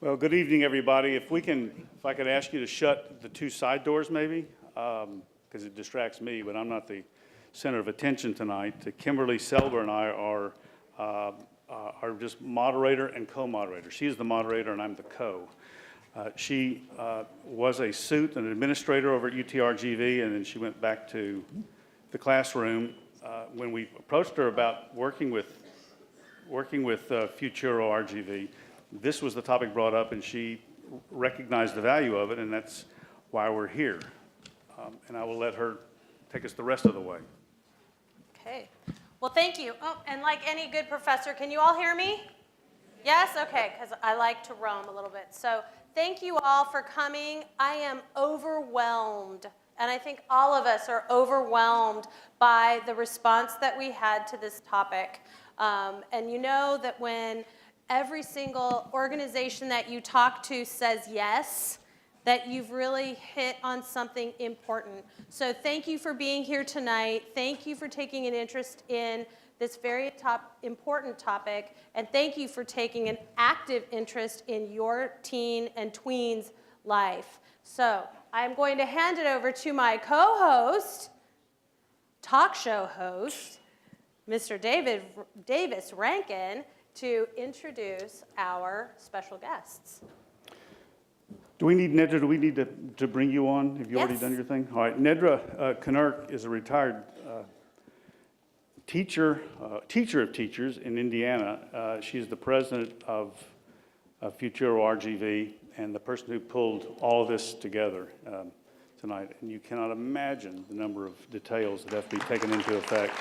Well, good evening, everybody. If I could ask you to shut the two side doors, maybe, because it distracts me, but I'm not the center of attention tonight. Kimberly Selber and I are just moderator and co-moderator. She's the moderator and I'm the co. She was a suit and administrator over at UTRGV, and then she went back to the classroom. When we approached her about working with Futuro RGV, this was the topic brought up, and she recognized the value of it, and that's why we're here. And I will let her take us the rest of the way. Okay. Well, thank you. Oh, and like any good professor, can you all hear me? Yes? Okay, because I like to roam a little bit. So thank you all for coming. I am overwhelmed, and I think all of us are overwhelmed by the response that we had to this topic. And you know that when every single organization that you talk to says yes, that you've really hit on something important. So thank you for being here tonight. Thank you for taking an interest in this very important topic. And thank you for taking an active interest in your teen and tween's life. So I'm going to hand it over to my co-host, talk show host, Mr. Davis Rankin, to introduce our special guests. Do we need, Nedra, do we need to bring you on? Have you already done your thing? All right, Nedra Knurk is a retired teacher of teachers in Indiana. She's the president of Futuro RGV and the person who pulled all of this together tonight. And you cannot imagine the number of details that have to be taken into effect.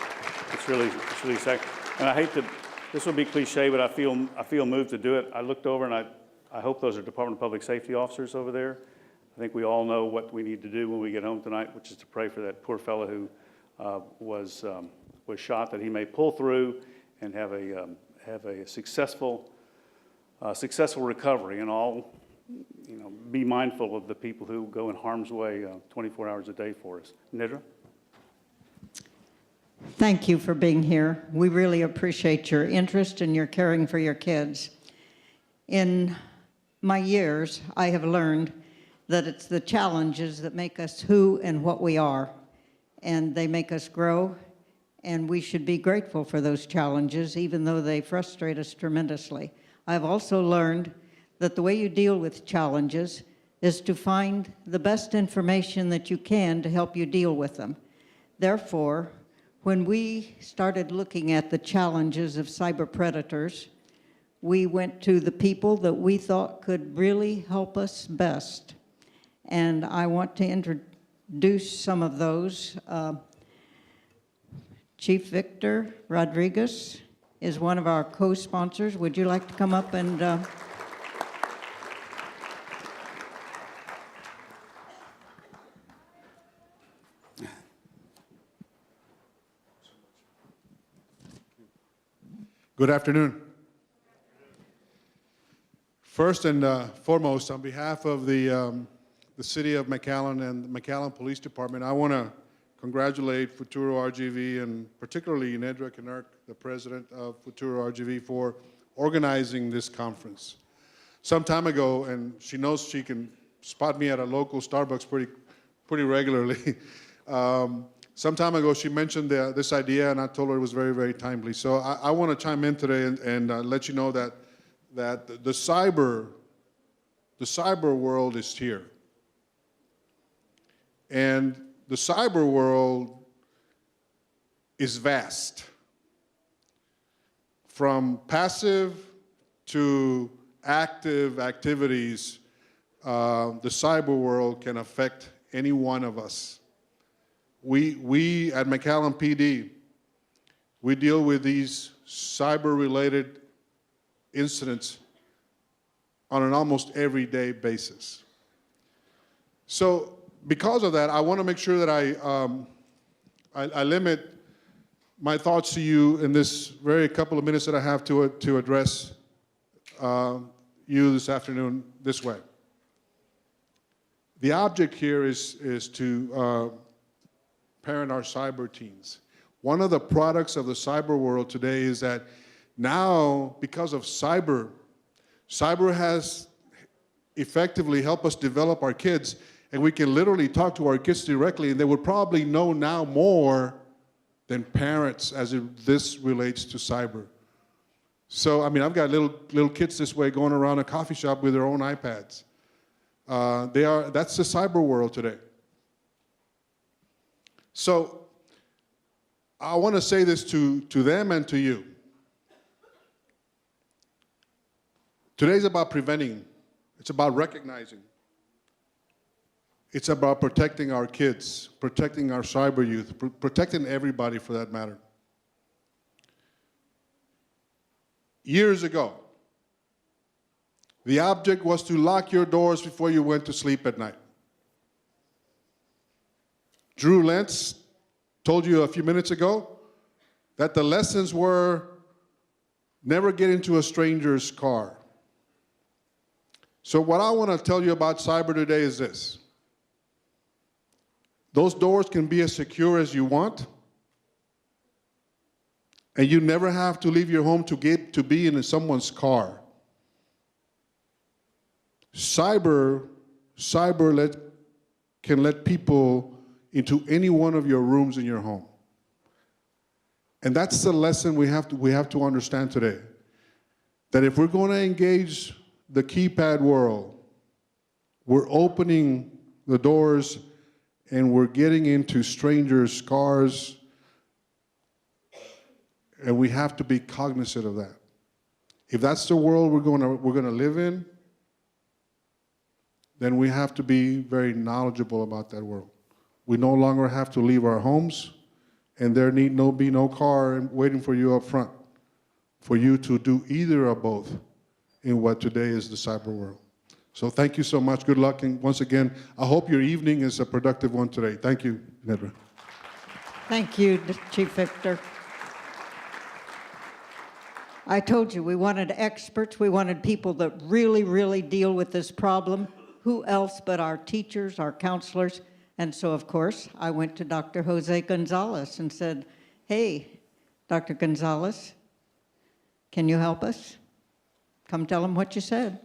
It's really exciting. And I hate to, this will be cliche, but I feel moved to do it. I looked over and I hope those are Department of Public Safety officers over there. I think we all know what we need to do when we get home tonight, which is to pray for that poor fellow who was shot, that he may pull through and have a successful recovery, and all, be mindful of the people who go in harm's way 24 hours a day for us. Nedra? Thank you for being here. We really appreciate your interest and your caring for your kids. In my years, I have learned that it's the challenges that make us who and what we are, and they make us grow, and we should be grateful for those challenges, even though they frustrate us tremendously. I've also learned that the way you deal with challenges is to find the best information that you can to help you deal with them. Therefore, when we started looking at the challenges of cyber predators, we went to the people that we thought could really help us best. And I want to introduce some of those. Chief Victor Rodriguez is one of our co-sponsors. Would you like to come up and... Good afternoon. First and foremost, on behalf of the City of McAllen and the McAllen Police Department, I want to congratulate Futuro RGV and particularly Nedra Knurk, the president of Futuro RGV, for organizing this conference. Some time ago, and she knows she can spot me at a local Starbucks pretty regularly. Some time ago, she mentioned this idea, and I told her it was very, very timely. So I want to chime in today and let you know that the cyber world is here. And the cyber world is vast. From passive to active activities, the cyber world can affect any one of us. We at McAllen PD, we deal with these cyber-related incidents on an almost everyday basis. So because of that, I want to make sure that I limit my thoughts to you in this very couple of minutes that I have to address you this afternoon this way. The object here is to parent our cyber teens. One of the products of the cyber world today is that now, because of cyber has effectively help us develop our kids, and we can literally talk to our kids directly, and they would probably know now more than parents as this relates to cyber. So, I mean, I've got little kids this way going around a coffee shop with their own iPads. That's the cyber world today. So, I want to say this to them and to you. Today's about preventing. It's about recognizing. It's about protecting our kids, protecting our cyber youth, protecting everybody for that matter. Years ago, the object was to lock your doors before you went to sleep at night. Drew Lentz told you a few minutes ago that the lessons were never get into a stranger's car. So what I want to tell you about cyber today is this. Those doors can be as secure as you want, and you never have to leave your home to be in someone's car. Cyber can let people into any one of your rooms in your home. And that's the lesson we have to understand today. That if we're going to engage the keypad world, we're opening the doors and we're getting into strangers' cars, and we have to be cognizant of that. If that's the world we're going to live in, then we have to be very knowledgeable about that world. We no longer have to leave our homes, and there need be no car waiting for you up front for you to do either or both in what today is the cyber world. So thank you so much. Good luck. And once again, I hope your evening is a productive one today. Thank you, Nedra. Thank you, Chief Victor. I told you we wanted experts. We wanted people that really, really deal with this problem. Who else but our teachers, our counselors? And so, of course, I went to Dr. Jose Gonzalez and said, hey, Dr. Gonzalez, can you help us? Come tell them what you said.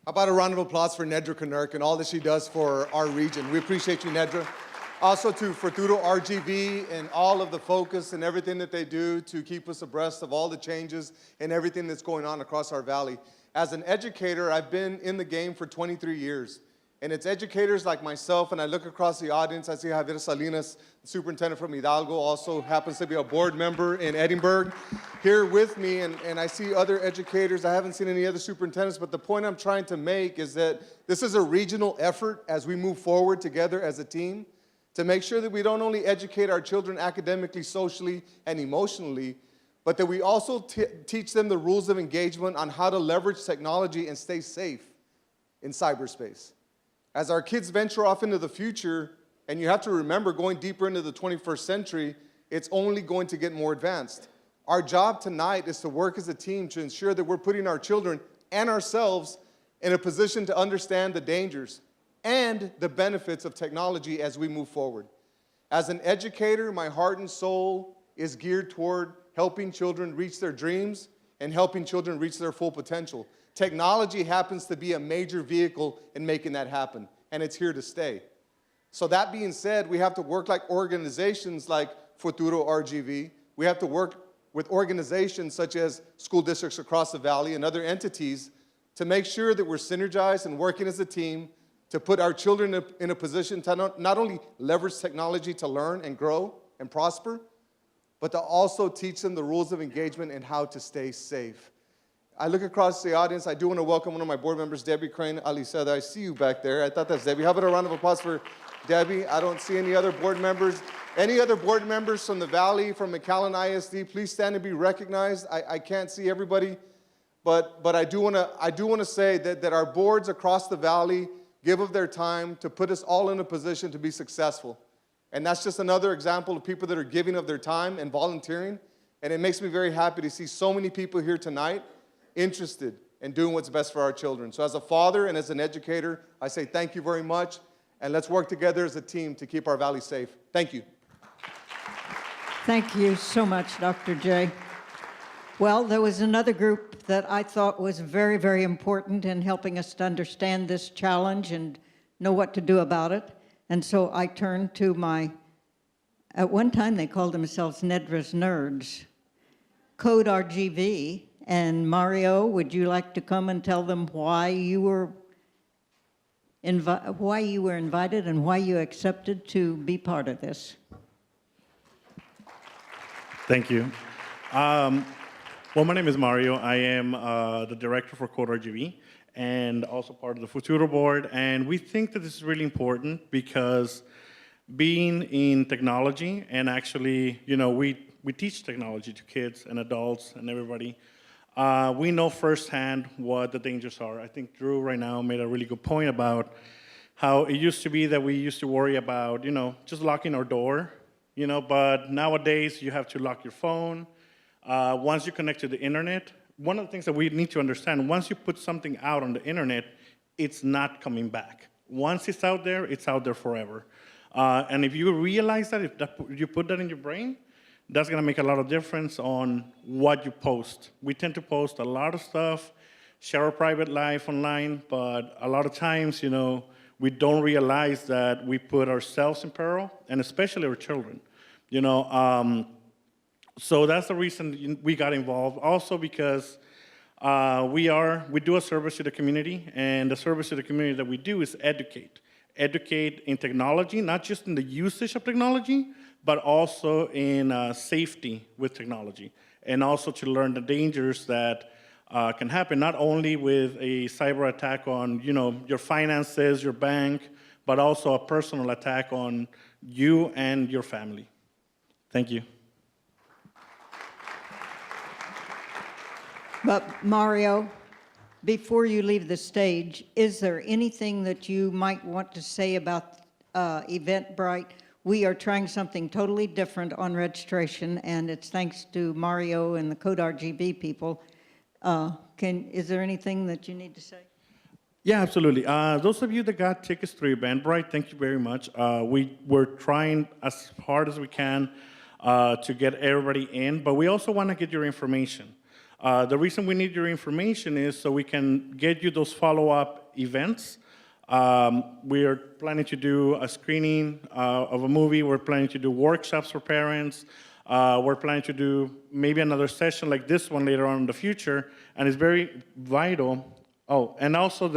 How about a round of applause for Nedra Kanerk and all that she does for our region. We appreciate you, Nedra. Also to Futuro RGV and all of the focus and everything that they do to keep us abreast of all the changes and everything that's going on across our valley. As an educator, I've been in the game for 23 years. And it's educators like myself, and I look across the audience, I see Javier Salinas, the superintendent from Hidalgo, also happens to be a board member in Edinburgh, here with me, and I see other educators. I haven't seen any other superintendents, but the point I'm trying to make is that this is a regional effort as we move forward together as a team to make sure that we don't only educate our children academically, socially, and emotionally, but that we also teach them the rules of engagement on how to leverage technology and stay safe in cyberspace. As our kids venture off into the future, and you have to remember, going deeper into the 21st century, it's only going to get more advanced. Our job tonight is to work as a team to ensure that we're putting our children and ourselves in a position to understand the dangers and the benefits of technology as we move forward. As an educator, my heart and soul is geared toward helping children reach their dreams and helping children reach their full potential. Technology happens to be a major vehicle in making that happen, and it's here to stay. So that being said, we have to work like organizations like Futuro RGV. We have to work with organizations such as school districts across the valley and other entities to make sure that we're synergized and working as a team to put our children in a position to not only leverage technology to learn and grow and prosper, but to also teach them the rules of engagement and how to stay safe. I look across the audience. I do want to welcome one of my board members, Debbie Crane Aliceda. I see you back there. I thought that's Debbie. How about a round of applause for Debbie? I don't see any other board members. Any other board members from the Valley, from McAllen ISD, please stand and be recognized. I can't see everybody, but I do want to say that our boards across the Valley give of their time to put us all in a position to be successful. And that's just another example of people that are giving of their time and volunteering. And it makes me very happy to see so many people here tonight interested in doing what's best for our children. So as a father and as an educator, I say thank you very much, and let's work together as a team to keep our valley safe. Thank you. Thank you so much, Dr. J. Well, there was another group that I thought was very, very important in helping us to understand this challenge and know what to do about it. And so I turned to at one time they called themselves Nedra's Nerds, Code RGV. And Mario, would you like to come and tell them why you were invited and why you accepted to be part of this? Thank you. Well, my name is Mario. I am the director for Code RGV and also part of the Futuro board. And we think that this is really important because being in technology, and actually, we teach technology to kids and adults and everybody. We know firsthand what the dangers are. I think Drew right now made a really good point about how it used to be that we used to worry about, just locking our door, but nowadays you have to lock your phone. Once you connect to the internet, one of the things that we need to understand, once you put something out on the internet, it's not coming back. Once it's out there forever. And if you realize that, you put that in your brain, that's gonna make a lot of difference on what you post. We tend to post a lot of stuff, share our private life online, but a lot of times, we don't realize that we put ourselves in peril, and especially our children. So that's the reason we got involved. Also because we do a service to the community, and the service to the community that we do is educate. Educate in technology, not just in the usage of technology, but also in safety with technology, and also to learn the dangers that can happen, not only with a cyber attack on your finances, your bank, but also a personal attack on you and your family. Thank you. But Mario, before you leave the stage, is there anything that you might want to say about Eventbrite? We are trying something totally different on registration, and it's thanks to Mario and the Code RGB people. Is there anything that you need to say? Yeah, absolutely. Those of you that got tickets through Eventbrite, thank you very much. We're trying as hard as we can to get everybody in, but we also want to get your information. The reason we need your information is so we can get you those follow-up events. We are planning to do a screening of a movie. We're planning to do workshops for parents. We're planning to do maybe another session like this one later on in the future, and it's very vital. Oh, and also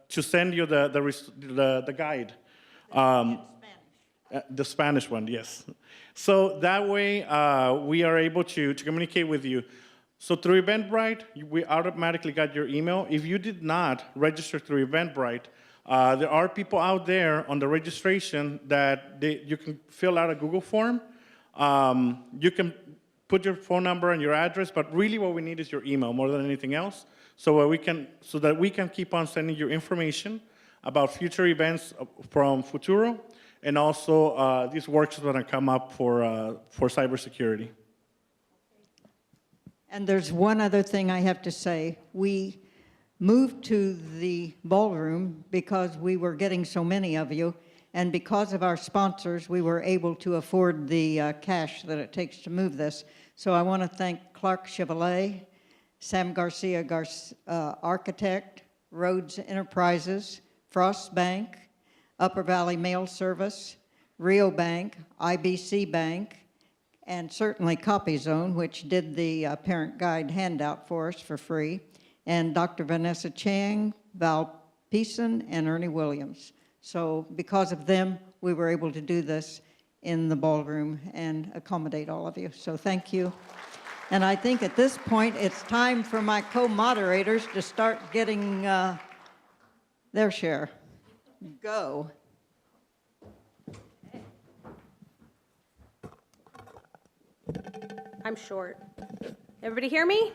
to send you the guide. The Spanish one, yes. So that way we are able to communicate with you. So through Eventbrite, we automatically got your email. If you did not register through Eventbrite, there are people out there on the registration that you can fill out a Google form. You can put your phone number and your address, but really what we need is your email more than anything else, so that we can keep on sending you information about future events from Futuro, and also these workshops that are come up for cybersecurity. And there's one other thing I have to say. We moved to the ballroom because we were getting so many of you, and because of our sponsors, we were able to afford the cash that it takes to move this. So I want to thank Clark Chevrolet, Sam Garcia Architect, Rhodes Enterprises, Frost Bank, Upper Valley Mail Service, Rio Bank, IBC Bank, and certainly CopyZone, which did the parent guide handout for us for free, and Dr. Vanessa Chang, Val Peason, and Ernie Williams. So because of them, we were able to do this in the ballroom and accommodate all of you. So thank you. And I think at this point, it's time for my co-moderators to start getting their share. Go. I'm short. Everybody hear me?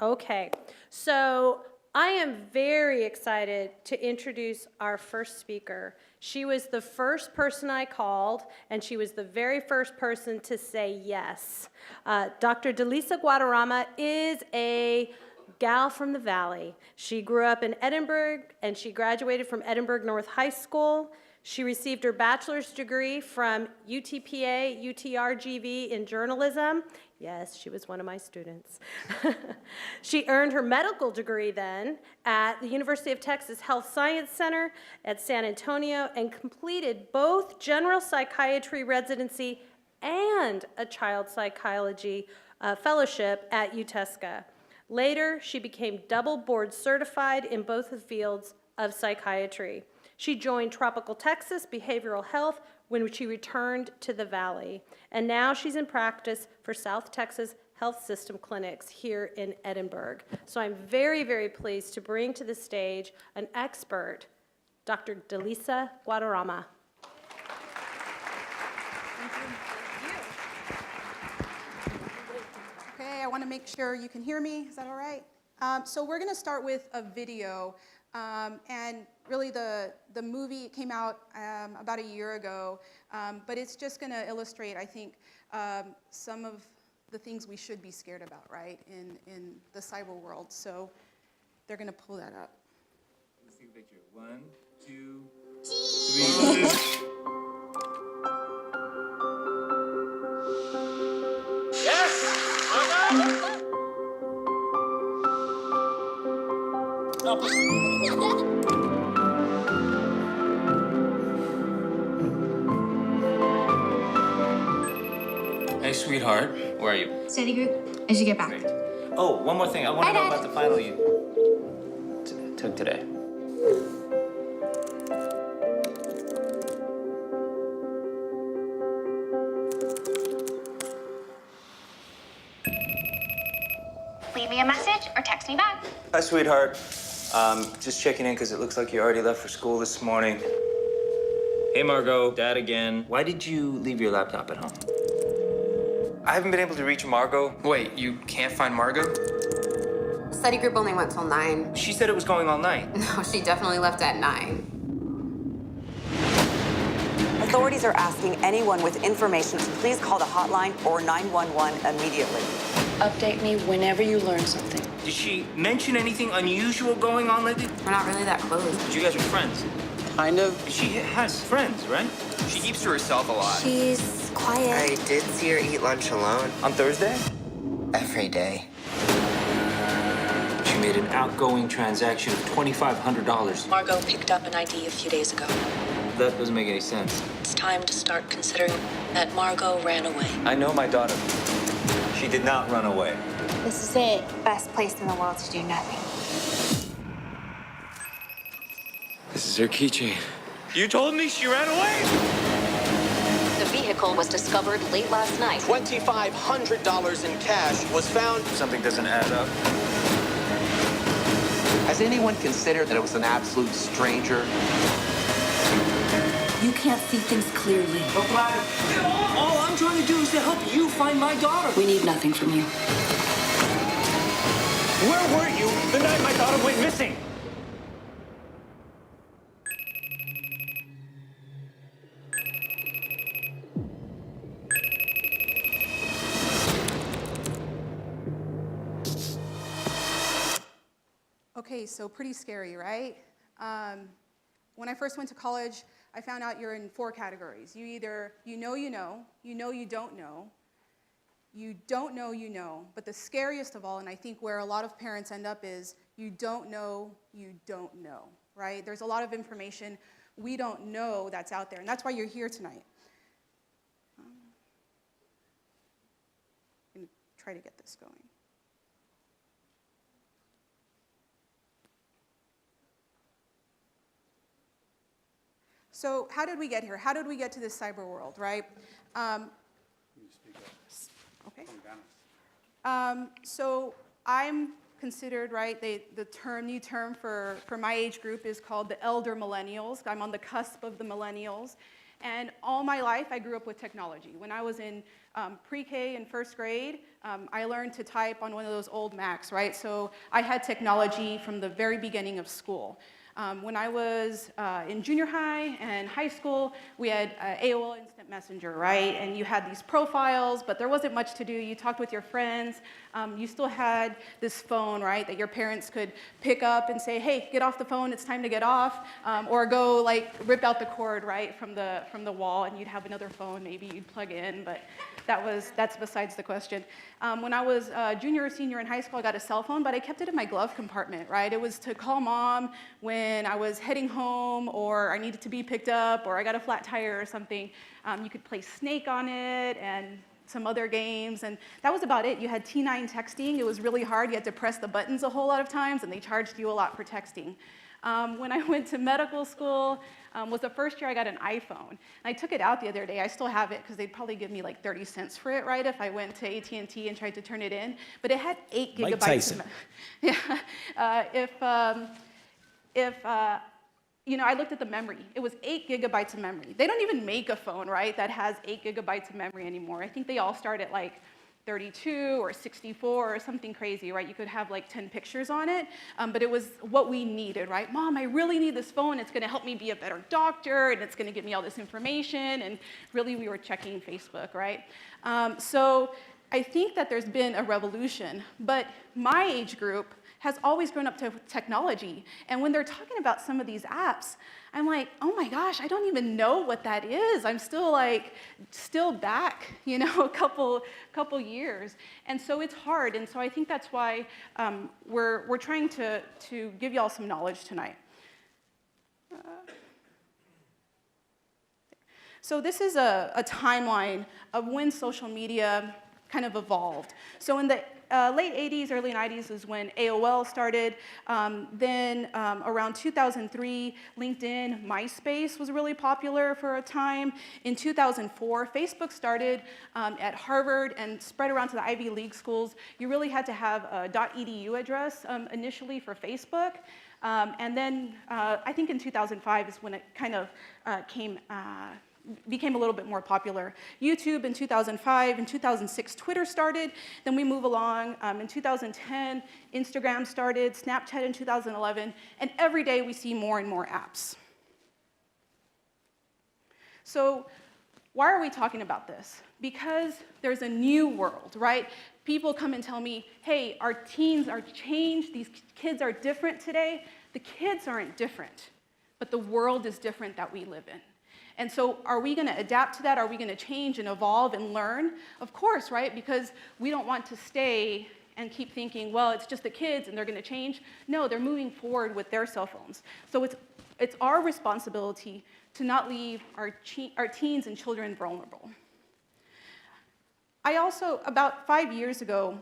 Okay. So I am very excited to introduce our first speaker. She was the first person I called, and she was the very first person to say yes. Dr. Delisa Guadarrama is a gal from the Valley. She grew up in Edinburgh, and she graduated from Edinburgh North High School. She received her bachelor's degree from UTPA, UTRGV in journalism. Yes, she was one of my students. She earned her medical degree then at the University of Texas Health Science Center at San Antonio and completed both general psychiatry residency and a child psychology fellowship at UTESCA. Later, she became double board certified in both the fields of psychiatry. She joined Tropical Texas Behavioral Health when she returned to the Valley. And now she's in practice for South Texas Health System clinics here in Edinburgh. So I'm very, very pleased to bring to the stage an expert, Dr. Delisa Guadarrama. Okay, I want to make sure you can hear me. Is that all right? So we're going to start with a video. And really the movie came out about a year ago, but it's just going to illustrate, I think, some of the things we should be scared about, right, in the cyber world. So they're going to pull that up. Let's take a picture. 1, 2, 3. Hey, sweetheart. Where are you? Study group, as you get back. Great. Oh, one more thing. I want to Hi, know Dad. about the final you took today. Leave me a message or text me back. Hi, sweetheart. Just checking in because it looks like you already left for school this morning. Hey, Margot. Dad again. Why did you leave your laptop at home? I haven't been able to reach Margot. Wait, you can't find Margot? Study group only went till 9. She said it was going all night. No, she definitely left at 9. Authorities are asking anyone with information to please call the hotline or 911 immediately. Update me whenever you learn something. Did she mention anything unusual going on lately? We're not really that close. But you guys are friends. Kind of. She has friends, right? She keeps to herself a lot. She's quiet. I did see her eat lunch alone. On Thursday? Every day. She made an outgoing transaction of $2,500. Margot picked up an ID a few days ago. That doesn't make any sense. It's time to start considering that Margot ran away. I know my daughter. She did not run away. This is it. Best place in the world to do nothing. This is her keychain. You told me she ran away? The vehicle was discovered late last night. $2,500 in cash was found. Something doesn't add up. Has anyone considered that it was an absolute stranger? You can't see things clearly. All I'm trying to do is to help you find my daughter. We need nothing from you. Where were you the night my daughter went missing? Okay, so pretty scary, right? When I first went to college, I found out you're in 4 categories. You either you know you don't know, you don't know you know, but the scariest of all, and I think where a lot of parents end up is you don't know, right? There's a lot of information we don't know that's out there, and that's why you're here tonight. I'm going to try to get this going. So how did we get here? How did we get to this cyber world, right? Okay. So I'm considered, right, the new term for my age group is called the elder millennials. I'm on the cusp of the millennials. And all my life, I grew up with technology. When I was in pre-K and first grade, I learned to type on one of those old Macs, right? So I had technology from the very beginning of school. When I was in junior high and high school, we had AOL Instant instant messenger, right? And you had these profiles, but there wasn't much to do. You talked with your friends. You still had this phone, right, that your parents could pick up and say, hey, get off the phone, it's time to get off. Or go like rip out the cord, right, from the wall, and you'd have another phone maybe you'd plug in, but that's besides the question. When I was junior or senior in high school, I got a cell phone, but I kept it in my glove compartment, right? It was to call mom when I was heading home, or I needed to be picked up, or I got a flat tire or something. You could play Snake on it and some other games, and that was about it. You had T9 texting. It was really hard. You had to press the buttons a whole lot of times, and they charged you a lot for texting. When I went to medical school, was the first year I got an iPhone. And I took it out the other day. I still have it because they'd probably give me like 30 cents for it, right, if I went to AT&T and tried to turn it in. But it had 8 gigabytes. Mike Tyson. I looked at the memory. It was 8 gigabytes of memory. They don't even make a phone, right, that has 8 gigabytes of memory anymore. I think they all start at like 32 or 64 or something crazy, right? You could have like 10 pictures on it, but it was what we needed, right? Mom, I really need this phone. It's gonna help me be a better doctor, and it's gonna give me all this information, and really we were checking Facebook, right? So I think that there's been a revolution, but my age group has always grown up to technology, and when they're talking about some of these apps, I'm like, oh my gosh, I don't even know what that is. I'm still back, a couple years. And so it's hard, and so I think that's why we're trying to give y'all some knowledge tonight. So this is a timeline of when social media kind of evolved. So in the late 80s, early 90s is when AOL started. Then around 2003, LinkedIn, MySpace was really popular for a time. In 2004, Facebook started at Harvard and spread around to the Ivy League schools. You really had to have a .edu address initially for Facebook. And then I think in 2005 is when it kind of became a little bit more popular. YouTube in 2005, in 2006, Twitter started, then we move along. In 2010, Instagram started, Snapchat in 2011, and every day we see more and more apps. So why are we talking about this? Because there's a new world, right? People come and tell me, hey, our teens are changed, these kids are different today. The kids aren't different, but the world is different that we live in. And so are we going to adapt to that? Are we going to change and evolve and learn? Of course, right? Because we don't want to stay and keep thinking, well, it's just the kids and they're going to change. No, they're moving forward with their cell phones. So it's our responsibility to not leave our teens and children vulnerable. I also, about 5 years ago,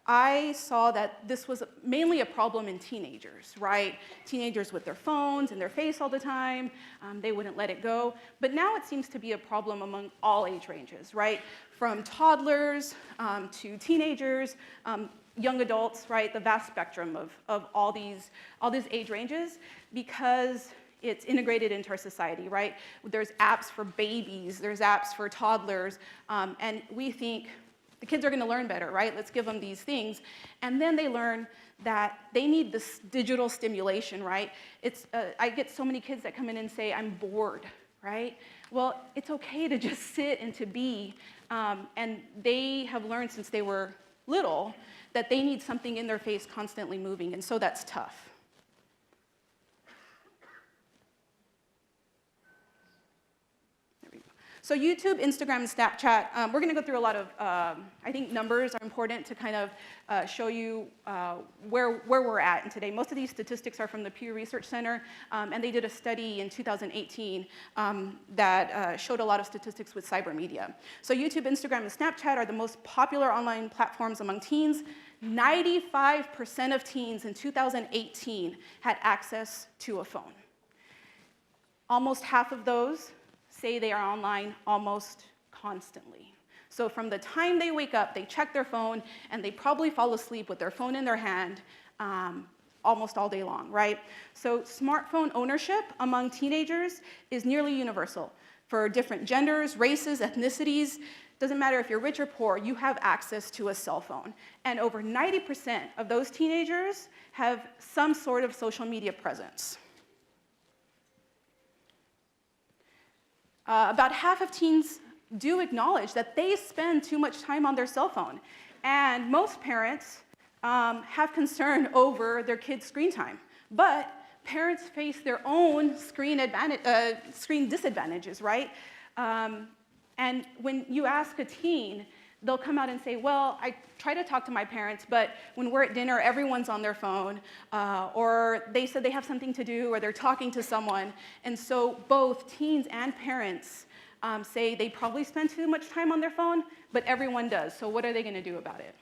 I saw that this was mainly a problem in teenagers, right? Teenagers with their phones in their face all the time, they wouldn't let it go. But now it seems to be a problem among all age ranges, right? From toddlers to teenagers, young adults, right? The vast spectrum of all these age ranges, because it's integrated into our society, right? There's apps for babies, there's apps for toddlers, and we think, the kids are going to learn better, right? Let's give them these things. And then they learn that they need this digital stimulation, right? I get so many kids that come in and say, I'm bored, right? Well, it's okay to just sit and to be. And they have learned since they were little that they need something in their face constantly moving. And so that's tough. So YouTube, Instagram, and Snapchat, we're going to go through a lot of, I think numbers are important to kind of show you where we're at in today. Most of these statistics are from the Pew Research Center, and they did a study in 2018 that showed a lot of statistics with cyber media. So YouTube, Instagram, and Snapchat are the most popular online platforms among teens. 95% of teens in 2018 had access to a phone. Almost half of those say they are online almost constantly. So from the time they wake up, they check their phone, and they probably fall asleep with their phone in their hand almost all day long, right? So smartphone ownership among teenagers is nearly universal. For different genders, races, ethnicities, doesn't matter if you're rich or poor, you have access to a cell phone. And over 90% of those teenagers have some sort of social media presence. about half of teens do acknowledge that they spend too much time on their cell phone. And most parents have concern over their kids' screen time. But parents face their own screen disadvantages, right? And when you ask a teen, they'll come out and say, well, I try to talk to my parents, but when we're at dinner, everyone's on their phone, or they said they have something to do, or they're talking to someone. And so both teens and parents say they probably spend too much time on their phone, but everyone does. So what are they going to do about it?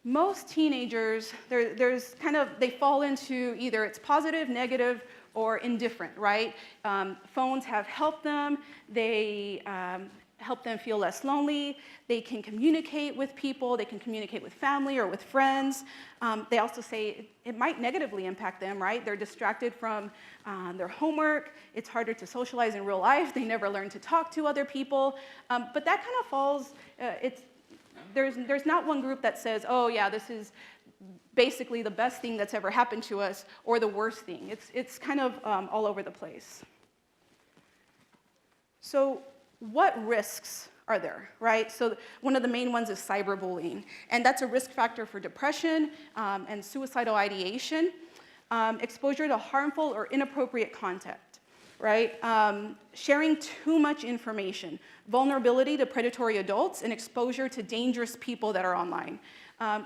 Most teenagers, they fall into either it's positive, negative, or indifferent, right? Phones have helped them. They help them feel less lonely. They can communicate with people. They can communicate with family or with friends. They also say it might negatively impact them, right? They're distracted from their homework. It's harder to socialize in real life. They never learn to talk to other people. But that kind of falls, there's not one group that says, oh yeah, this is basically the best thing that's ever happened to us or the worst thing. It's kind of all over the place. So what risks are there, right? So one of the main ones is cyberbullying, and that's a risk factor for depression and suicidal ideation, exposure to harmful or inappropriate content, right? Sharing too much information, vulnerability to predatory adults, and exposure to dangerous people that are online.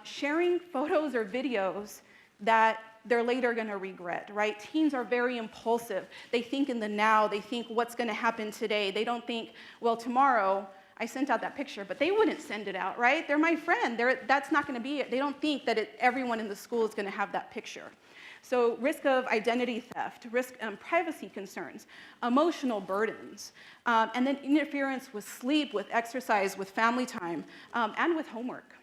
Sharing photos or videos that they're later going to regret, right? Teens are very impulsive. They think in the now. They think what's going to happen today. They don't think, well, tomorrow I sent out that picture, but they wouldn't send it out, right? They're my friend. That's not going to be it. They don't think that everyone in the school is going to have that picture. So risk of identity theft, risk privacy concerns, emotional burdens, and then interference with sleep, with exercise, with family time, and with homework.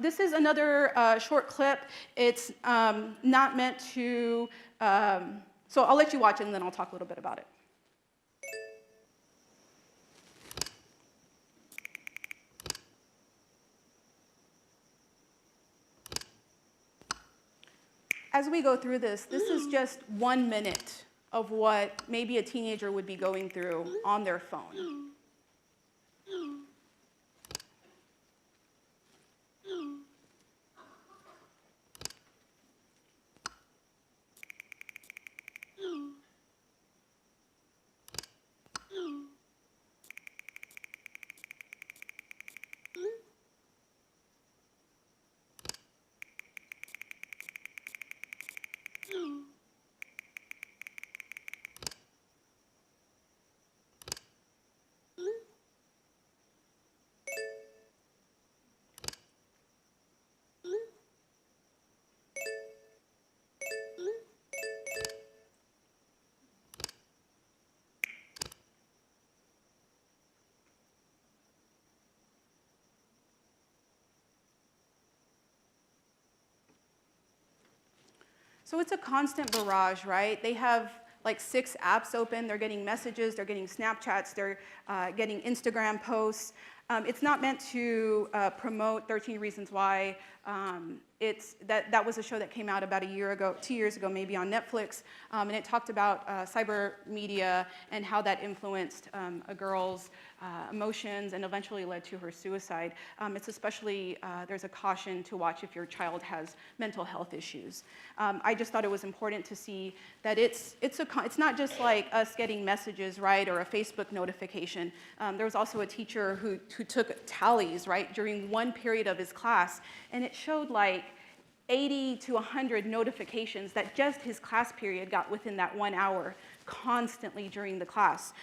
This is another short clip. It's not meant to, so I'll let you watch it and then I'll talk a little bit about it. As we go through this is just 1 minute of what maybe a teenager would be going through on their phone. So it's a constant barrage, right? They have like 6 apps open. They're getting messages, they're getting Snapchats, they're getting Instagram posts. It's not meant to promote 13 Reasons Why. That was a show that came out about 2 years ago, maybe on Netflix, and it talked about cyber media and how that influenced a girl's emotions and eventually led to her suicide. It's especially, there's a caution to watch if your child has mental health issues. I just thought it was important to see that it's not just like us getting messages, right, or a Facebook notification. There was also a teacher who took tallies, right, during one period of his class, and it showed like 80 to 100 notifications that just his class period got within that 1 hour constantly during the class.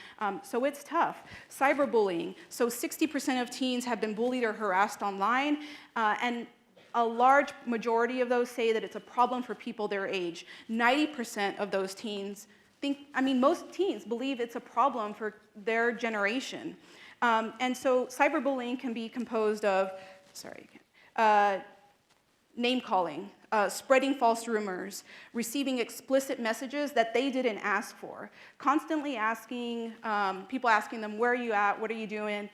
So it's tough. Cyberbullying. So 60% of teens have been bullied or harassed online, and a large majority of those say that it's a problem for people their age. 90% of those teens most teens believe it's a problem for their generation. And so cyberbullying can be composed of, name calling, spreading false rumors, receiving explicit messages that they didn't ask for, constantly asking, people asking them, where are you at, what are you doing,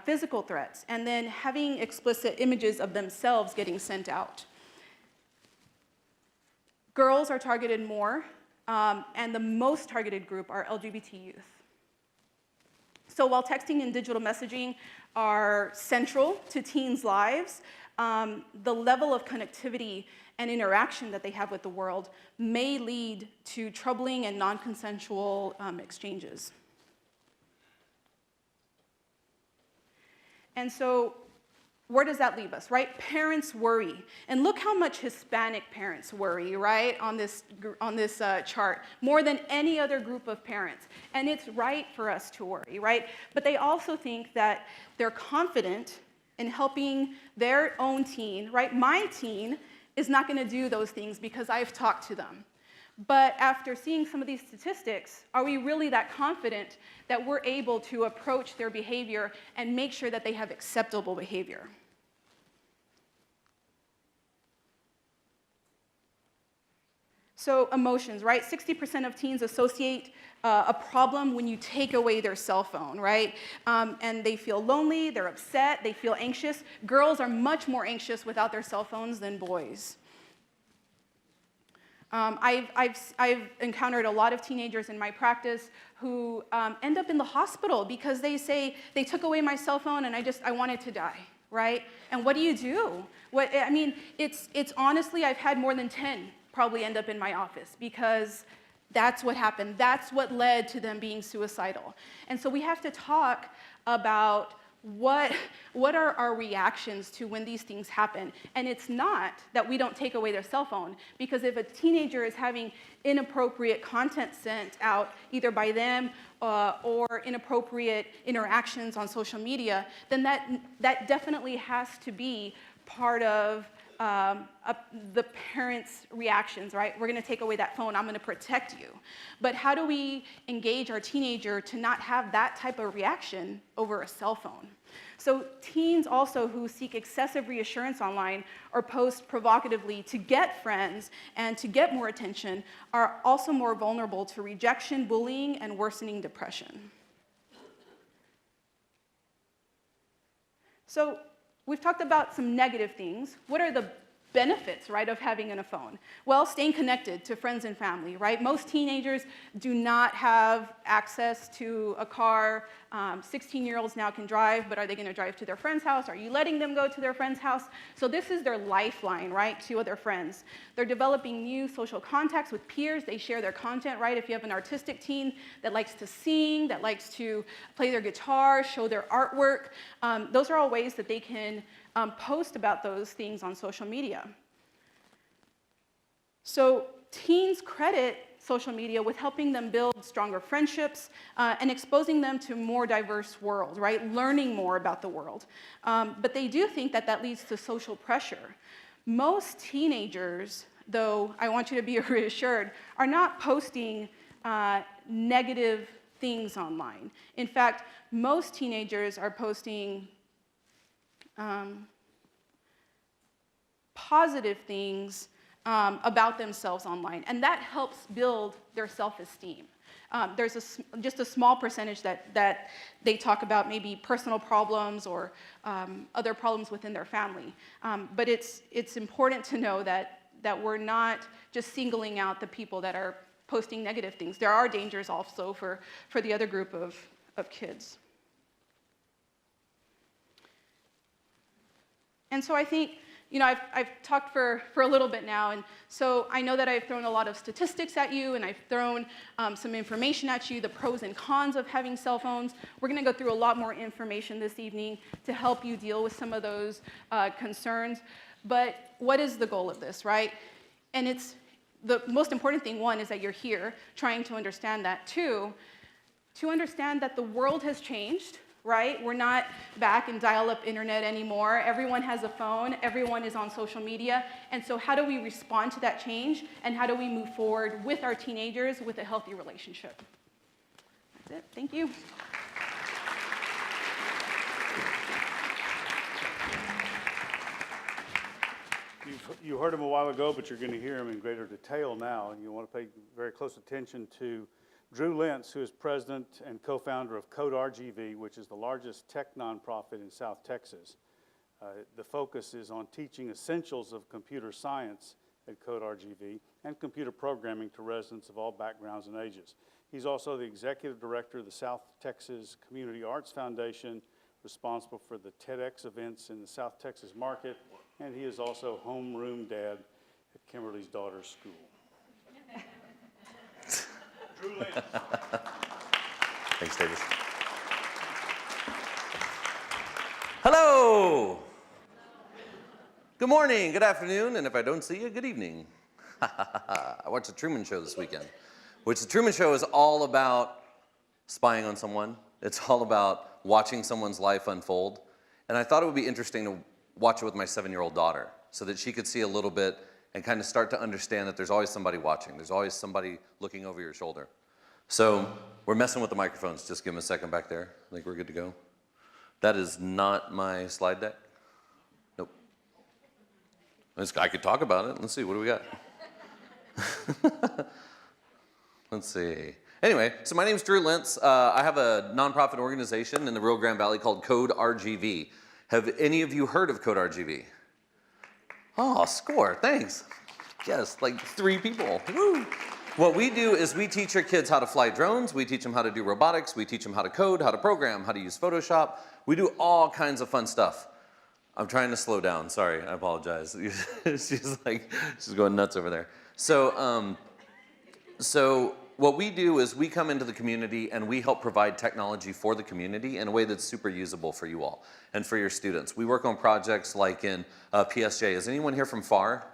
physical threats, and then having explicit images of themselves getting sent out. Girls are targeted more, and the most targeted group are LGBT youth. So while texting and digital messaging are central to teens' lives, the level of connectivity and interaction that they have with the world may lead to troubling and non-consensual exchanges. And so where does that leave us, right? Parents worry. And look how much Hispanic parents worry, right, on this chart, more than any other group of parents. And it's right for us to worry, right? But they also think that they're confident in helping their own teen, right? My teen is not going to do those things because I've talked to them. But after seeing some of these statistics, are we really that confident that we're able to approach their behavior and make sure that they have acceptable behavior? So emotions, right? 60% of teens associate a problem when you take away their cell phone, right? And they feel lonely, they're upset, they feel anxious. Girls are much more anxious without their cell phones than boys. I've encountered a lot of teenagers in my practice who end up in the hospital because they say, they took away my cell phone and I wanted to die, right? And what do you do? It's honestly, I've had more than 10 probably end up in my office because that's what happened. That's what led to them being suicidal. And so we have to talk about what are our reactions to when these things happen? And it's not that we don't take away their cell phone, because if a teenager is having inappropriate content sent out, either by them or inappropriate interactions on social media, then that definitely has to be part of the parents' reactions, right? We're going to take away that phone. I'm going to protect you. But how do we engage our teenager to not have that type of reaction over a cell phone? So teens also who seek excessive reassurance online or post provocatively to get friends and to get more attention are also more vulnerable to rejection, bullying, and worsening depression. So we've talked about some negative things. What are the benefits, right, of having a phone? Well, staying connected to friends and family, right? Most teenagers do not have access to a car. 16-year-olds now can drive, but are they going to drive to their friend's house? Are you letting them go to their friend's house? So this is their lifeline, right, to other friends. They're developing new social contacts with peers. They share their content, right? If you have an artistic teen that likes to sing, that likes to play their guitar, show their artwork, those are all ways that they can post about those things on social media. So teens credit social media with helping them build stronger friendships and exposing them to a more diverse world, right? Learning more about the world. But they do think that that leads to social pressure. Most teenagers, though, I want you to be reassured, are not posting negative things online. In fact, most teenagers are posting positive things about themselves online, and that helps build their self-esteem. There's just a small percentage that they talk about maybe personal problems or other problems within their family. But it's important to know that we're not just singling out the people that are posting negative things. There are dangers also for the other group of kids. And so I think, I've talked for a little bit now, and so I know that I've thrown a lot of statistics at you, and I've thrown some information at you, the pros and cons of having cell phones. We're going to go through a lot more information this evening to help you deal with some of those concerns. But what is the goal of this, right? And it's the most important thing, one, is that you're here trying to understand that. Two, to understand that the world has changed, right? We're not back in dial-up internet anymore. Everyone has a phone. Everyone is on social media. And so how do we respond to that change? And how do we move forward with our teenagers with a healthy relationship? That's it. Thank you. You heard him a while ago, but you're going to hear him in greater detail now. And you want to pay very close attention to Drew Lentz, who is president and co-founder of Code RGV, which is the largest tech nonprofit in South Texas. The focus is on teaching essentials of computer science at Code RGV, and computer programming to residents of all backgrounds and ages. He's also the executive director of the South Texas Community Arts Foundation, responsible for the TEDx events in the South Texas market, and he is also homeroom dad at Kimberly's daughter's school. Drew Lynch. Thanks, Davis. Hello. Good morning, good afternoon, and if I don't see you, good evening. I watched The Truman Show this weekend, which The Truman Show is all about spying on someone. It's all about watching someone's life unfold. And I thought it would be interesting to watch it with my 7-year-old daughter so that she could see a little bit and kind of start to understand that there's always somebody watching. There's always somebody looking over your shoulder. So we're messing with the microphones. Just give them a second back there. I think we're good to go. That is not my slide deck. Nope. I could talk about it. Let's see, what do we got? Let's see. Anyway, so my name's Drew Lentz. I have a nonprofit organization in the Rio Grande Valley called Code RGV. Have any of you heard of Code RGV? Oh, score, thanks. Yes, like 3 people. Woo. What we do is we teach our kids how to fly drones, we teach them how to do robotics, we teach them how to code, how to program, how to use Photoshop. We do all kinds of fun stuff. I'm trying to slow down, sorry, I apologize. She's going nuts over there. So what we do is we come into the community and we help provide technology for the community in a way that's super usable for you all and for your students. We work on projects like in PSJ. Is anyone here from FAR?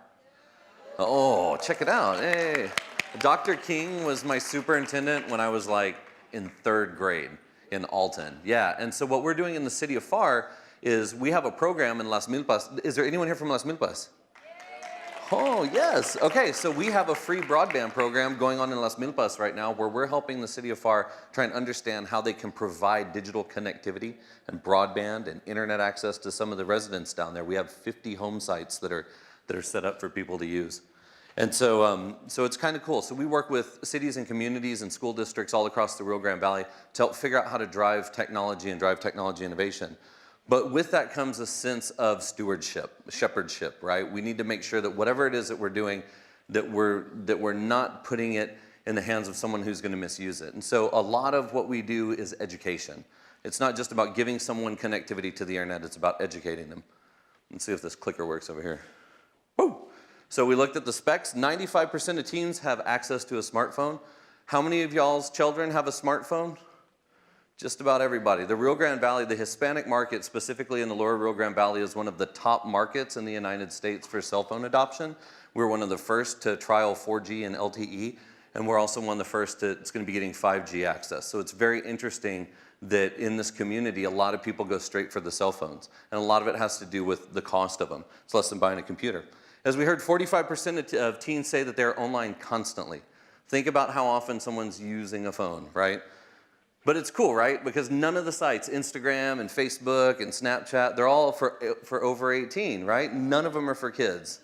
Oh, check it out, hey. Dr. King was my superintendent when I was like in 3rd grade in Alton. Yeah, and so what we're doing in the city of FAR is we have a program in Las Milpas. Is there anyone here from Las Milpas? Oh, yes. Okay, so we have a free broadband program going on in Las Milpas right now where we're helping the city of FAR try and understand how they can provide digital connectivity and broadband and internet access to some of the residents down there. We have 50 home sites that are set up for people to use. And so it's kind of cool. So we work with cities and communities and school districts all across the Rio Grande Valley to help figure out how to drive technology and drive technology innovation. But with that comes a sense of shepherdship, right? We need to make sure that whatever it is that we're doing, that we're not putting it in the hands of someone who's going to misuse it. And so a lot of what we do is education. It's not just about giving someone connectivity to the internet, it's about educating them. Let's see if this clicker works over here. Woo! So we looked at the specs. 95% of teens have access to a smartphone. How many of y'all's children have a smartphone? Just about everybody. The Rio Grande Valley, the Hispanic market, specifically in the lower Rio Grande Valley, is one of the top markets in the United States for cell phone adoption. We're one of the first to trial 4G and LTE, and we're also one of the first that's going to be getting 5G access. So it's very interesting that in this community, a lot of people go straight for the cell phones, and a lot of it has to do with the cost of them. It's less than buying a computer. As we heard, 45% of teens say that they're online constantly. Think about how often someone's using a phone, right? But it's cool, right? Because none of the sites, Instagram and Facebook and Snapchat, they're all for over 18, right? None of them are for kids,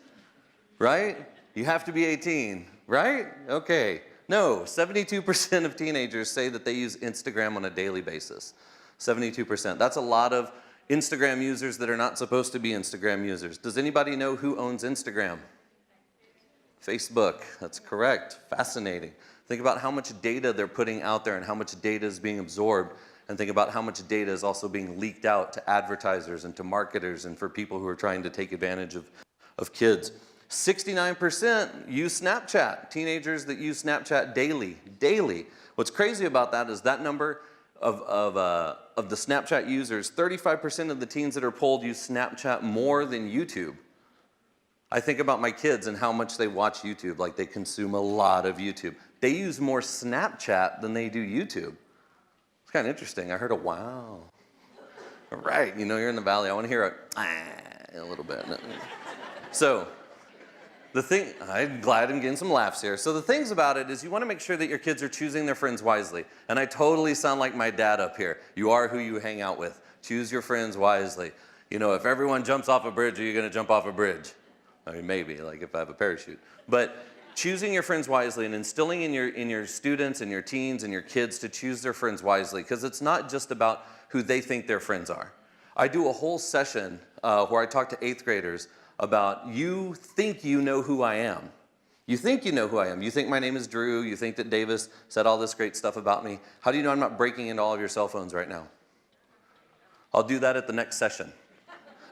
right? You have to be 18, right? Okay. No, 72% of teenagers say that they use Instagram on a daily basis. 72%. That's a lot of Instagram users that are not supposed to be Instagram users. Does anybody know who owns Instagram? Facebook, that's correct. Fascinating. Think about how much data they're putting out there and how much data is being absorbed, and think about how much data is also being leaked out to advertisers and to marketers and for people who are trying to take advantage of kids. 69% use Snapchat, teenagers that use Snapchat daily. What's crazy about that is that number of the Snapchat users, 35% of the teens that are polled use Snapchat more than YouTube. I think about my kids and how much they watch YouTube, like they consume a lot of YouTube. They use more Snapchat than they do YouTube. It's kind of interesting. I heard a wow. All right, you know you're in the valley. I want to hear a little bit. So I'm glad I'm getting some laughs here. So the things about it is you want to make sure that your kids are choosing their friends wisely. And I totally sound like my dad up here. You are who you hang out with. Choose your friends wisely. You know, if everyone jumps off a bridge, are you going to jump off a bridge? I mean, maybe, like if I have a parachute. But choosing your friends wisely and instilling in your students and your teens and your kids to choose their friends wisely, because it's not just about who they think their friends are. I do a whole session where I talk to 8th graders about you think you know who I am. You think you know who I am. You think my name is Drew. You think that Davis said all this great stuff about me. How do you know I'm not breaking into all of your cell phones right now? I'll do that at the next session.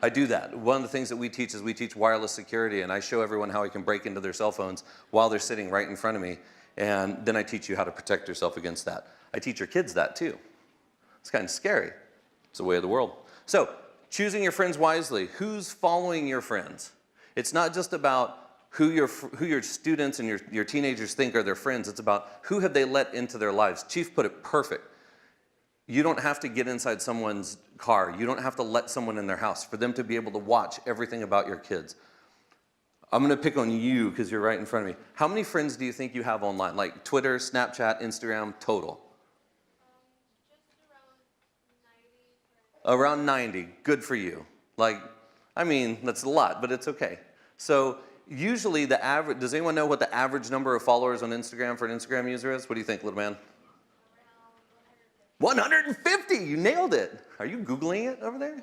I do that. One of the things that we teach is we teach wireless security, and I show everyone how I can break into their cell phones while they're sitting right in front of me, and then I teach you how to protect yourself against that. I teach your kids that too. It's kind of scary. It's the way of the world. So, choosing your friends wisely. Who's following your friends? It's not just about who your students and your teenagers think are their friends. It's about who have they let into their lives. Chief put it perfect. You don't have to get inside someone's car. You don't have to let someone in their house for them to be able to watch everything about your kids. I'm going to pick on you because you're right in front of me. How many friends do you think you have online? Like Twitter, Snapchat, Instagram, total? Around 90. Good for you. That's a lot, but it's okay. So usually the average, does anyone know what the average number of followers on Instagram for an Instagram user is? What do you think, little man? 150, you nailed it. Are you Googling it over there?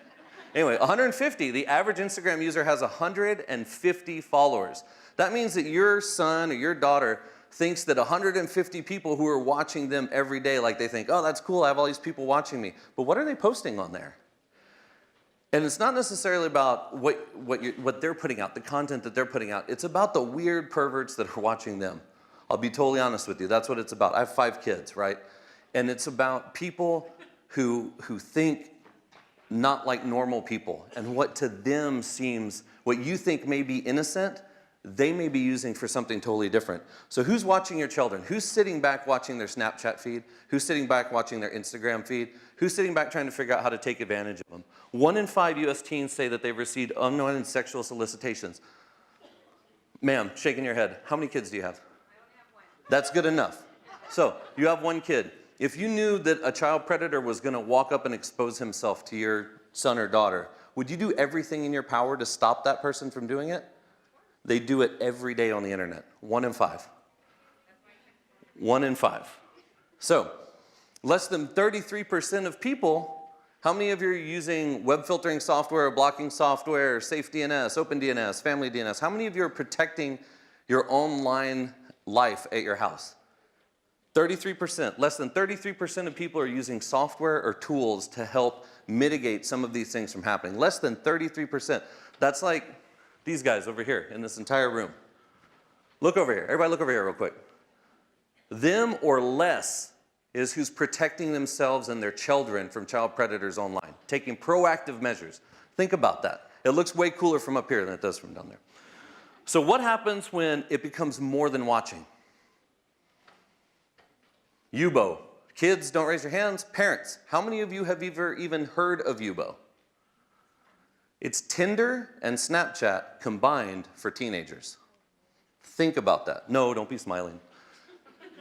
Anyway, 150, the average Instagram user has 150 followers. That means that your son or your daughter thinks that 150 people who are watching them every day, like they think, oh, that's cool, I have all these people watching me. But what are they posting on there? And it's not necessarily about what they're putting out, the content that they're putting out. It's about the weird perverts that are watching them. I'll be totally honest with you. That's what it's about. I have 5 kids, right? And it's about people who think not like normal people. And what to them seems, what you think may be innocent, they may be using for something totally different. So who's watching your children? Who's sitting back watching their Snapchat feed? Who's sitting back watching their Instagram feed? Who's sitting back trying to figure out how to take advantage of them? 1 in 5 U.S. teens say that they've received unwanted sexual solicitations. Ma'am, shaking your head. How many kids do you have? I only have 1. That's good enough. So you have 1 kid. If you knew that a child predator was going to walk up and expose himself to your son or daughter, would you do everything in your power to stop that person from doing it? They do it every day on the internet. 1 in 5. 1 in 5. So, less than 33% of people, how many of you are using web filtering software, or blocking software, or Safe DNS, Open DNS, Family DNS? How many of you are protecting your online life at your house? 33%, less than 33% of people are using software or tools to help mitigate some of these things from happening. Less than 33%. That's like these guys over here in this entire room. Look over here. Everybody look over here real quick. Them or less is who's protecting themselves and their children from child predators online, taking proactive measures. Think about that. It looks way cooler from up here than it does from down there. So what happens when it becomes more than watching? Yubo. Kids, don't raise your hands. Parents, how many of you have ever even heard of Yubo? It's Tinder and Snapchat combined for teenagers. Think about that. No, don't be smiling.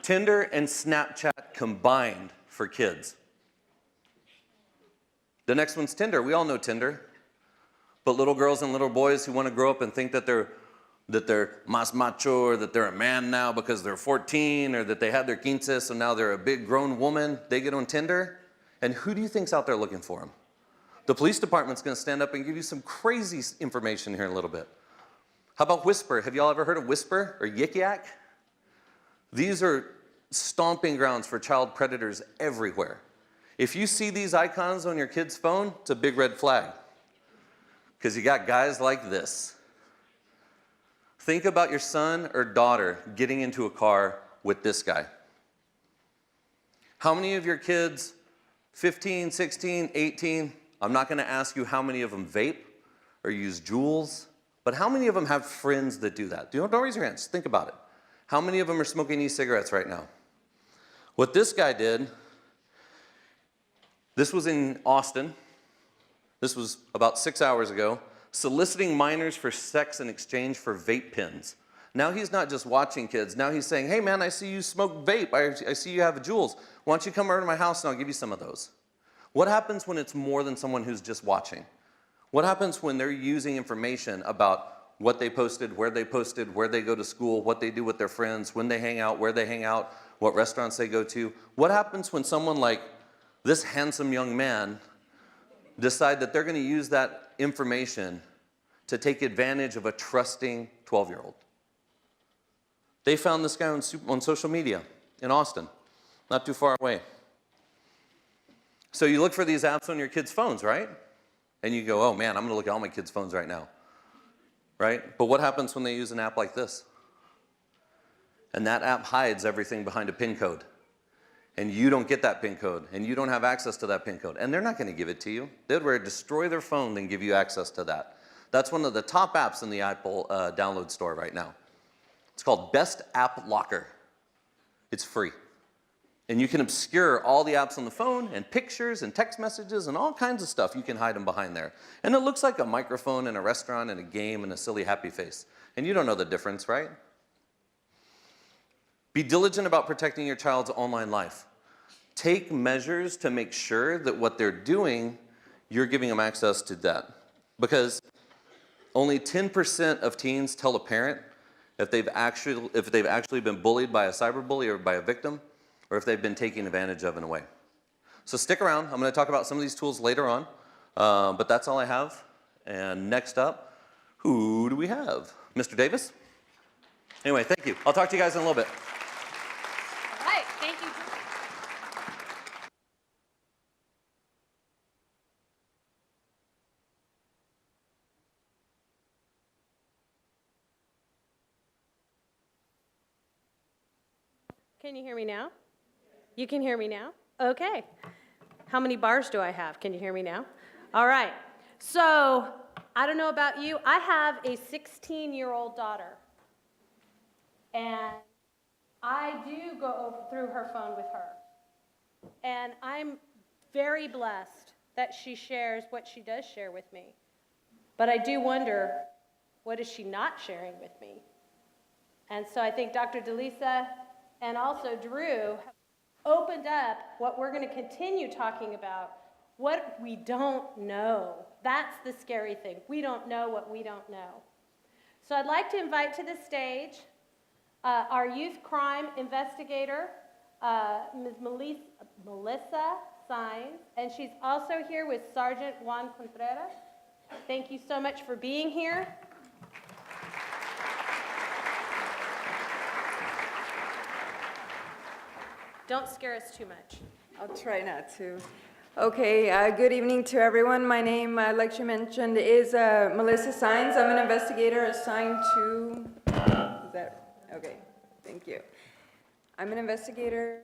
Tinder and Snapchat combined for kids. The next one's Tinder. We all know Tinder. But little girls and little boys who want to grow up and think that they're más macho, or that they're a man now because they're 14, or that they had their 15, so now they're a big grown woman, they get on Tinder. And who do you think's out there looking for them? The police department's going to stand up and give you some crazy information here in a little bit. How about Whisper? Have y'all ever heard of Whisper or Yik Yak? These are stomping grounds for child predators everywhere. If you see these icons on your kid's phone, it's a big red flag. Because you got guys like this. Think about your son or daughter getting into a car with this guy. How many of your kids, 15, 16, 18, I'm not going to ask you how many of them vape or use Juuls, but how many of them have friends that do that? Don't raise your hands. Think about it. How many of them are smoking e-cigarettes right now? What this guy did, this was in Austin. This was about 6 hours ago, soliciting minors for sex in exchange for vape pens. Now he's not just watching kids. Now he's saying, hey man, I see you smoke vape. I see you have Juuls. Why don't you come over to my house and I'll give you some of those? What happens when it's more than someone who's just watching? What happens when they're using information about what they posted, where they go to school, what they do with their friends, when they hang out, where they hang out, what restaurants they go to? What happens when someone like this handsome young man decide that they're going to use that information to take advantage of a trusting 12-year-old. They found this guy on social media in Austin, not too far away. So you look for these apps on your kids' phones, right? And you go, oh man, I'm gonna look at all my kids' phones right now, right? But what happens when they use an app like this? And that app hides everything behind a PIN code. And you don't get that PIN code, and you don't have access to that PIN code. And they're not gonna give it to you. They'd rather destroy their phone than give you access to that. That's one of the top apps in the Apple download store right now. It's called Best App Locker. It's free. And you can obscure all the apps on the phone and pictures and text messages and all kinds of stuff. You can hide them behind there. And it looks like a microphone in a restaurant and a game and a silly happy face. And you don't know the difference, right? Be diligent about protecting your child's online life. Take measures to make sure that what they're doing, you're giving them access to that. Because only 10% of teens tell a parent if they've actually been bullied by a cyberbully or by a victim, or if they've been taken advantage of in a way. So stick around. I'm going to talk about some of these tools later on, but that's all I have. And next up, who do we have? Mr. Davis? Anyway, thank you. I'll talk to you guys in a little bit. All right, thank you. Can you hear me now? You can hear me now? Okay. How many bars do I have? Can you hear me now? All right. So, I don't know about you. I have a 16-year-old daughter. And I do go through her phone with her. And I'm very blessed that she shares what she does share with me. But I do wonder, what is she not sharing with me? And so I think Dr. DeLisa and also Drew have opened up what we're going to continue talking about, what we don't know. That's the scary thing. We don't know what we don't know. So I'd like to invite to the stage our youth crime investigator, Ms. Melissa Saenz, and she's also here with Sergeant Juan Contreras. Thank you so much for being here. Don't scare us too much. I'll try not to. Okay, good evening to everyone. My name, like you mentioned, is Melissa Saenz. I'm an investigator assigned to, is that, okay, thank you. I'm an investigator.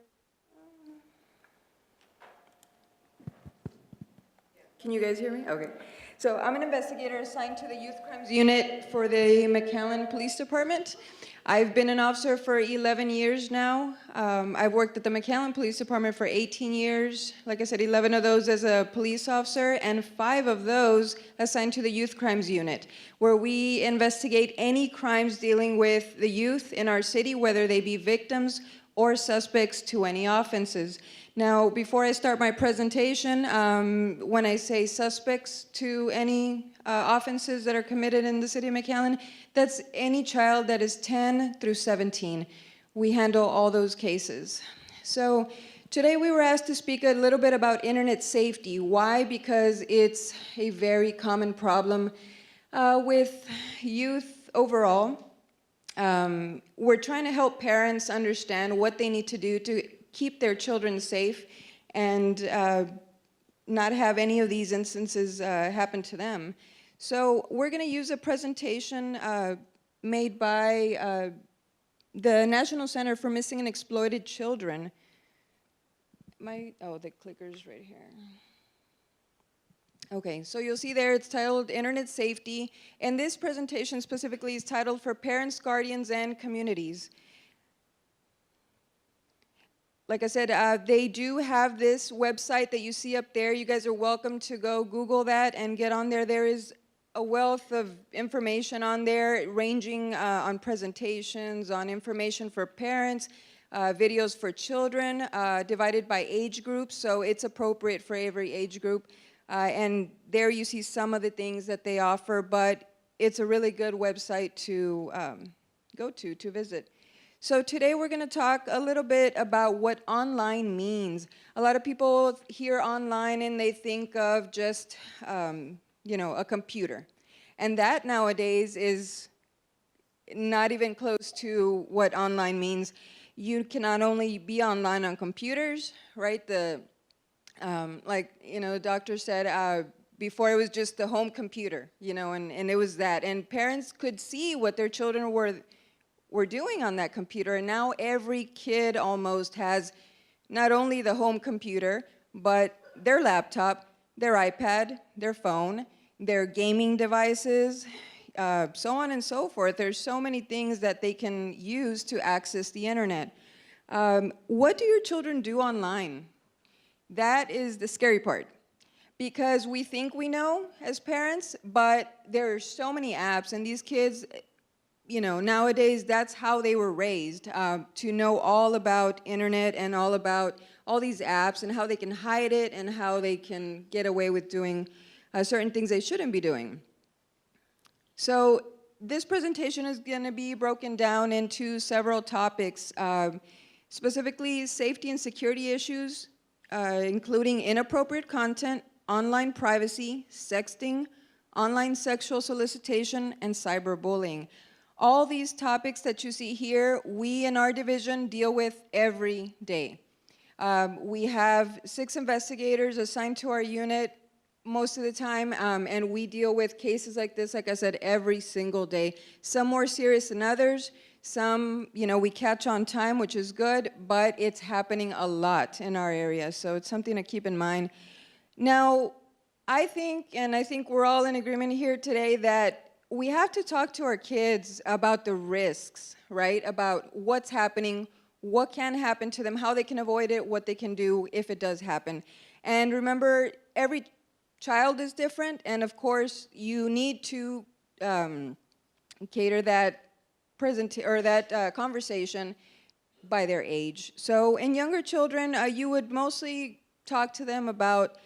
Can you guys hear me? Okay. So I'm an investigator assigned to the Youth Crimes Unit for the McAllen Police Department. I've been an officer for 11 years now. I've worked at the McAllen Police Department for 18 years. Like I said, 11 of those as a police officer, and 5 of those assigned to the Youth Crimes Unit, where we investigate any crimes dealing with the youth in our city, whether they be victims or suspects to any offenses. Now, before I start my presentation, when I say suspects to any offenses that are committed in the city of McAllen, that's any child that is 10 through 17. We handle all those cases. So today we were asked to speak a little bit about internet safety. Why? Because it's a very common problem with youth overall. We're trying to help parents understand what they need to do to keep their children safe and not have any of these instances happen to them. So we're going to use a presentation made by the National Center for Missing and Exploited Children. The clicker's right here. Okay, so you'll see there it's titled Internet Safety, and this presentation specifically is titled For Parents, Guardians, and Communities. Like I said, they do have this website that you see up there. You guys are welcome to go Google that and get on there. There is a wealth of information on there, ranging on presentations, on information for parents, videos for children, divided by age groups, so it's appropriate for every age group. And there you see some of the things that they offer, but it's a really good website to go to visit. So today we're going to talk a little bit about what online means. A lot of people hear online and they think of just, a computer. And that nowadays is not even close to what online means. You can not only be online on computers, right? Like, the doctor said, before it was just the home computer, and it was that. And parents could see what their children were doing on that computer. And now every kid almost has not only the home computer, but their laptop, their iPad, their phone, their gaming devices, so on and so forth. There's so many things that they can use to access the internet. What do your children do online? That is the scary part, because we think we know as parents, but there are so many apps, and these kids, nowadays that's how they were raised, to know all about internet and all about all these apps and how they can hide it and how they can get away with doing certain things they shouldn't be doing. So this presentation is going to be broken down into several topics, specifically safety and security issues, including inappropriate content, online privacy, sexting, online sexual solicitation, and cyberbullying. All these topics that you see here, we in our division deal with every day. We have 6 investigators assigned to our unit most of the time, and we deal with cases like this, like I said, every single day. Some more serious than others. Some, we catch on time, which is good, but it's happening a lot in our area, so it's something to keep in mind. Now, I think we're all in agreement here today that we have to talk to our kids about the risks, right? About what's happening, what can happen to them, how they can avoid it, what they can do if it does happen. And remember, every child is different, and of course, you need to cater that conversation by their age. So in younger children, you would mostly talk to them about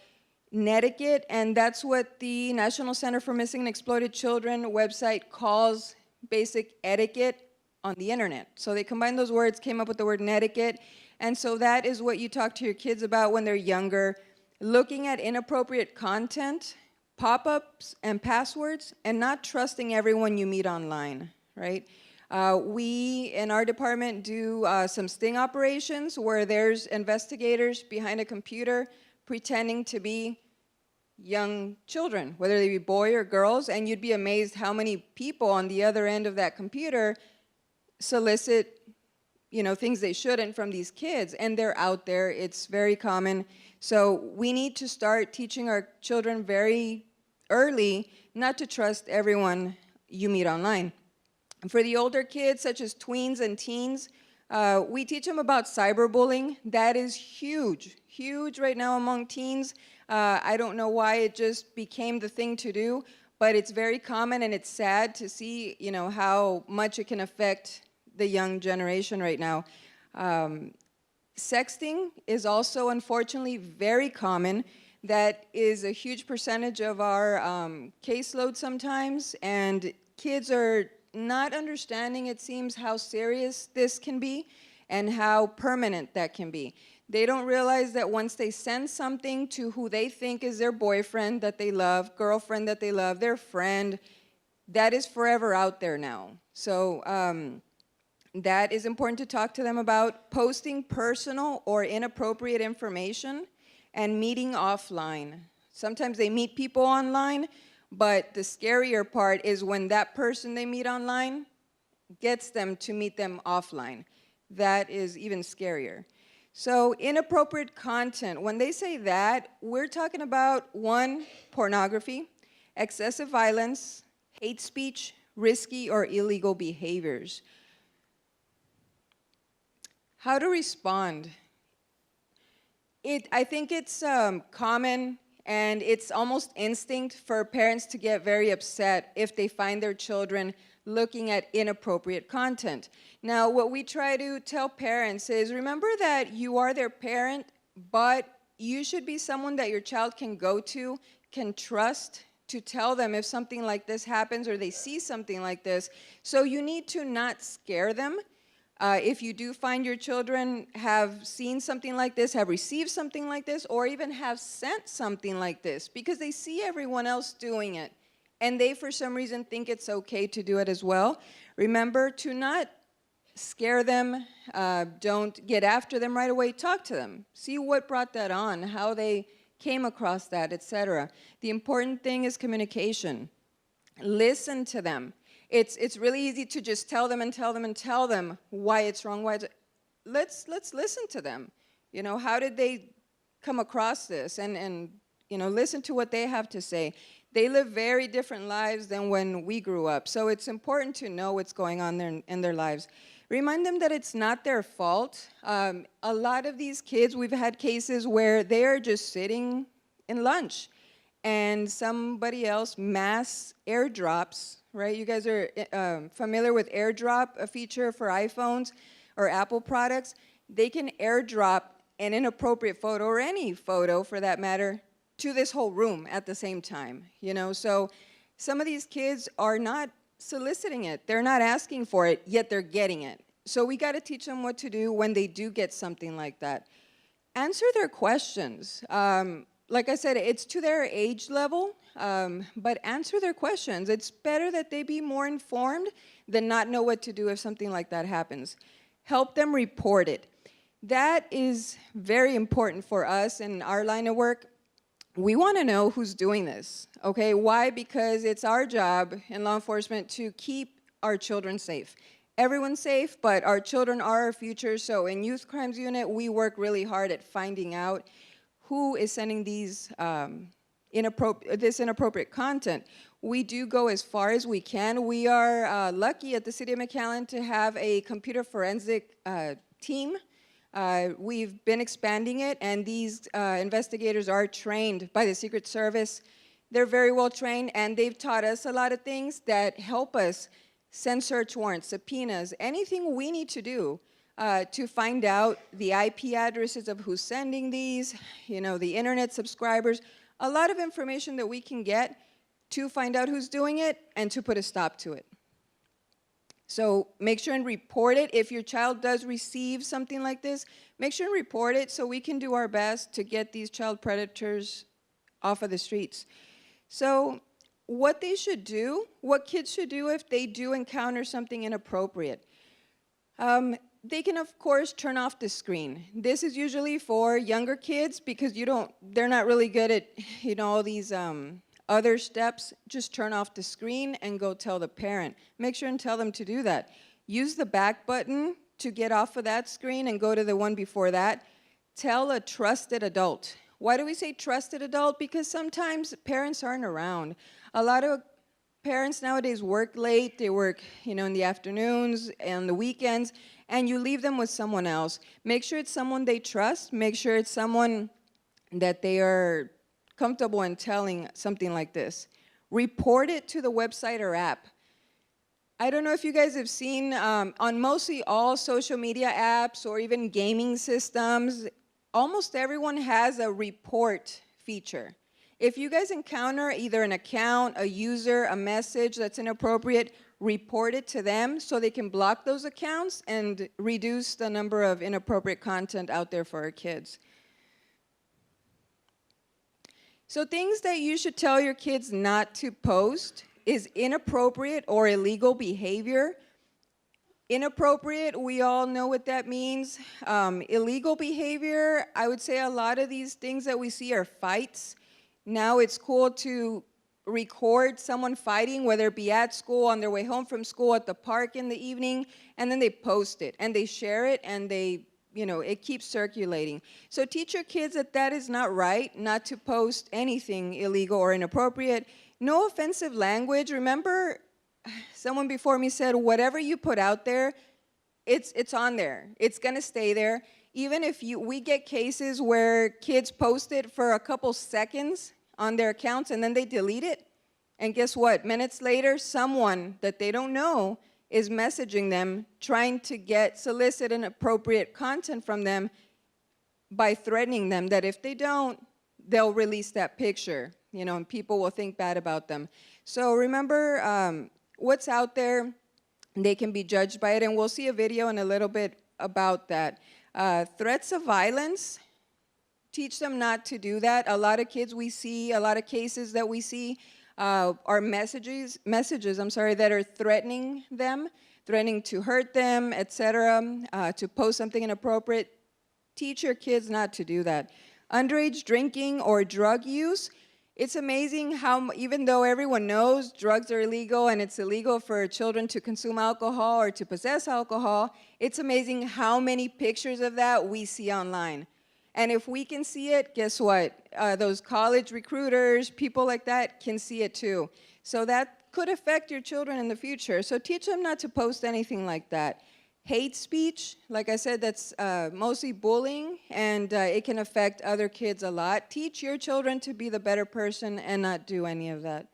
netiquette, and that's what the National Center for Missing and Exploited Children website calls basic etiquette on the internet. So they combined those words, came up with the word netiquette, and so that is what you talk to your kids about when they're younger, looking at inappropriate content, pop-ups, and passwords, and not trusting everyone you meet online, right? We, in our department, do some sting operations where there's investigators behind a computer pretending to be young children, whether they be boy or girls, and you'd be amazed how many people on the other end of that computer solicit, things they shouldn't from these kids, and they're out there. It's very common. So we need to start teaching our children very early not to trust everyone you meet online. For the older kids, such as tweens and teens, we teach them about cyberbullying. That is huge right now among teens. I don't know why it just became the thing to do, but it's very common, and it's sad to see, how much it can affect the young generation right now. Sexting is also, unfortunately, very common. That is a huge percentage of our caseload sometimes, and kids are not understanding, it seems, how serious this can be and how permanent that can be. They don't realize that once they send something to who they think is their boyfriend that they love, girlfriend that they love, their friend, that is forever out there now. So that is important to talk to them about. Posting personal or inappropriate information and meeting offline. Sometimes they meet people online, but the scarier part is when that person they meet online gets them to meet them offline. That is even scarier. So inappropriate content, when they say that, we're talking about 1, pornography, excessive violence, hate speech, risky or illegal behaviors. How to respond? I think it's common and it's almost instinct for parents to get very upset if they find their children looking at inappropriate content. Now, what we try to tell parents is, remember that you are their parent, but you should be someone that your child can go to, can trust, to tell them if something like this happens or they see something like this. So you need to not scare them. If you do find your children have seen something like this, have received something like this, or even have sent something like this, because they see everyone else doing it, and they, for some reason, think it's okay to do it as well. Remember to not scare them, don't get after them right away, talk to them. See what brought that on, how they came across that, etc. The important thing is communication. Listen to them. It's really easy to just tell them and tell them and tell them why it's wrong, let's listen to them. You know, how did they come across this? And you know, listen to what they have to say. They live very different lives than when we grew up, so it's important to know what's going on there in their lives. Remind them that it's not their fault. A lot of these kids, we've had cases where they are just sitting in lunch and somebody else mass airdrops, right? You guys are familiar with airdrop, a feature for iPhones or Apple products. They can airdrop an inappropriate photo, or any photo for that matter, to this whole room at the same time, you know? So some of these kids are not soliciting it. They're not asking for it, yet they're getting it. So we got to teach them what to do when they do get something like that. Answer their questions. Like I said, it's to their age level, but answer their questions. It's better that they be more informed than not know what to do if something like that happens. Help them report it. That is very important for us in our line of work. We want to know who's doing this, okay? Why? Because it's our job in law enforcement to keep our children safe. Everyone's safe, but our children are our future, so in Youth Crimes Unit, we work really hard at finding out who is sending these inappropriate content. We do go as far as we can. We are lucky at the City of McAllen to have a computer forensic team. We've been expanding it, and these investigators are trained by the Secret Service. They're very well trained, and they've taught us a lot of things that help us send search warrants, subpoenas, anything we need to do to find out the IP addresses of who's sending these, you know, the internet subscribers, a lot of information that we can get to find out who's doing it and to put a stop to it. So make sure and report it. If your child does receive something like this, make sure and report it so we can do our best to get these child predators off of the streets. So what they should do, what kids should do if they do encounter something inappropriate. They can, of course, turn off the screen. This is usually for younger kids because they're not really good at, you know, all these other steps. Just turn off the screen and go tell the parent. Make sure and tell them to do that. Use the back button to get off of that screen and go to the one before that. Tell a trusted adult. Why do we say trusted adult? Because sometimes parents aren't around. A lot of parents nowadays work late. They work, you know, in the afternoons and the weekends, and you leave them with someone else. Make sure it's someone they trust. Make sure it's someone that they are comfortable in telling something like this. Report it to the website or app. I don't know if you guys have seen on mostly all social media apps or even gaming systems, almost everyone has a report feature. If you guys encounter either an account, a user, a message that's inappropriate, report it to them so they can block those accounts and reduce the number of inappropriate content out there for our kids. So things that you should tell your kids not to post is inappropriate or illegal behavior. Inappropriate, we all know what that means. Illegal behavior, I would say a lot of these things that we see are fights. Now it's cool to record someone fighting, whether it be at school, on their way home from school, at the park in the evening, and then they post it, and they share it, and they, you know, it keeps circulating. So teach your kids that that is not right, not to post anything illegal or inappropriate. No offensive language. Remember, someone before me said, whatever you put out there, it's on there. It's gonna stay there. Even if we get cases where kids post it for a couple seconds on their accounts and then they delete it, and guess what? Minutes later, someone that they don't know is messaging them, trying to solicit inappropriate content from them by threatening them that if they don't, they'll release that picture, you know, and people will think bad about them. So remember, what's out there, they can be judged by it, and we'll see a video in a little bit about that. Threats of violence, teach them not to do that. A lot of kids we see, a lot of cases that we see, are messages, that are threatening them, threatening to hurt them, etc., to post something inappropriate. Teach your kids not to do that. Underage drinking or drug use, it's amazing how, even though everyone knows drugs are illegal and it's illegal for children to consume alcohol or to possess alcohol, it's amazing how many pictures of that we see online. And if we can see it, guess what? Those college recruiters, people like that can see it too. So that could affect your children in the future. So teach them not to post anything like that. Hate speech, like I said, that's mostly bullying, and it can affect other kids a lot. Teach your children to be the better person and not do any of that.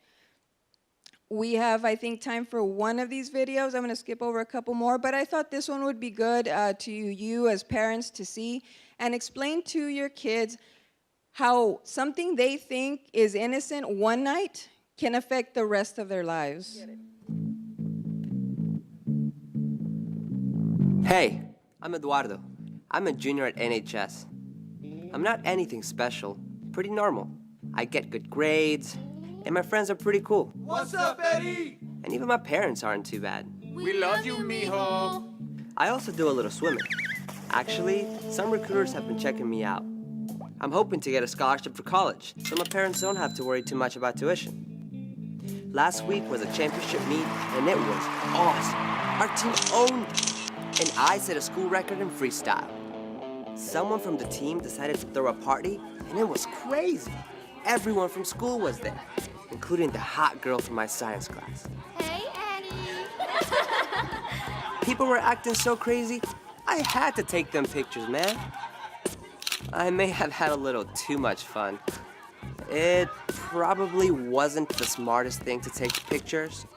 We have, I think, time for one of these videos. I'm going to skip over a couple more, but I thought this one would be good to you as parents to see and explain to your kids how something they think is innocent one night can affect the rest of their lives. Hey, I'm Eduardo. I'm a junior at NHS. I'm not anything special, pretty normal. I get good grades, and my friends are pretty cool. What's up, Eddie? And even my parents aren't too bad. We love you, mijo. I also do a little swimming. Actually, some recruiters have been checking me out. I'm hoping to get a scholarship for college, so my parents don't have to worry too much about tuition. Last week was a championship meet, and it was awesome. Our team owned it. And I set a school record in freestyle. Someone from the team decided to throw a party, and it was crazy. Everyone from school was there, including the hot girl from my science class. Hey, Eddie. People were acting so crazy, I had to take them pictures, man. I may have had a little too much fun. It probably wasn't the smartest thing to take pictures,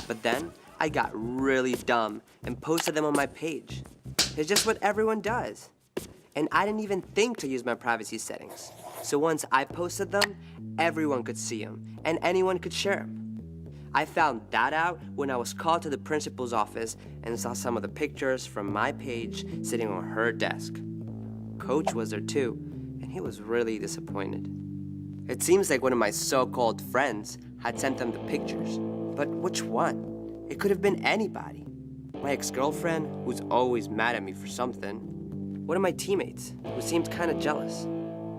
but then I got really dumb and posted them on my page. It's just what everyone does. And I didn't even think to use my privacy settings. So once I posted them, everyone could see them, and anyone could share them. I found that out when I was called to the principal's office and saw some of the pictures from my page sitting on her desk. Coach was there too, and he was really disappointed. It seems like one of my so-called friends had sent them the pictures, but which one? It could have been anybody. My ex-girlfriend, who's always mad at me for something. One of my teammates, who seemed kind of jealous.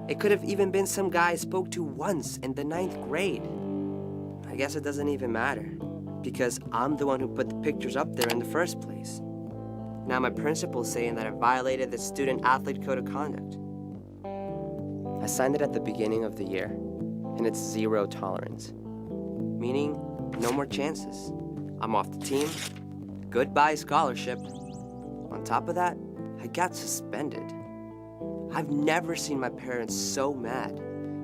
It could have even been some guy I spoke to once in the 9th grade. I guess it doesn't even matter, because I'm the one who put the pictures up there in the first place. Now my principal's saying that I violated the student-athlete code of conduct. I signed it at the beginning of the year, and it's 0 tolerance, meaning no more chances. I'm off the team. Goodbye scholarship. On top of that, I got suspended. I've never seen my parents so mad.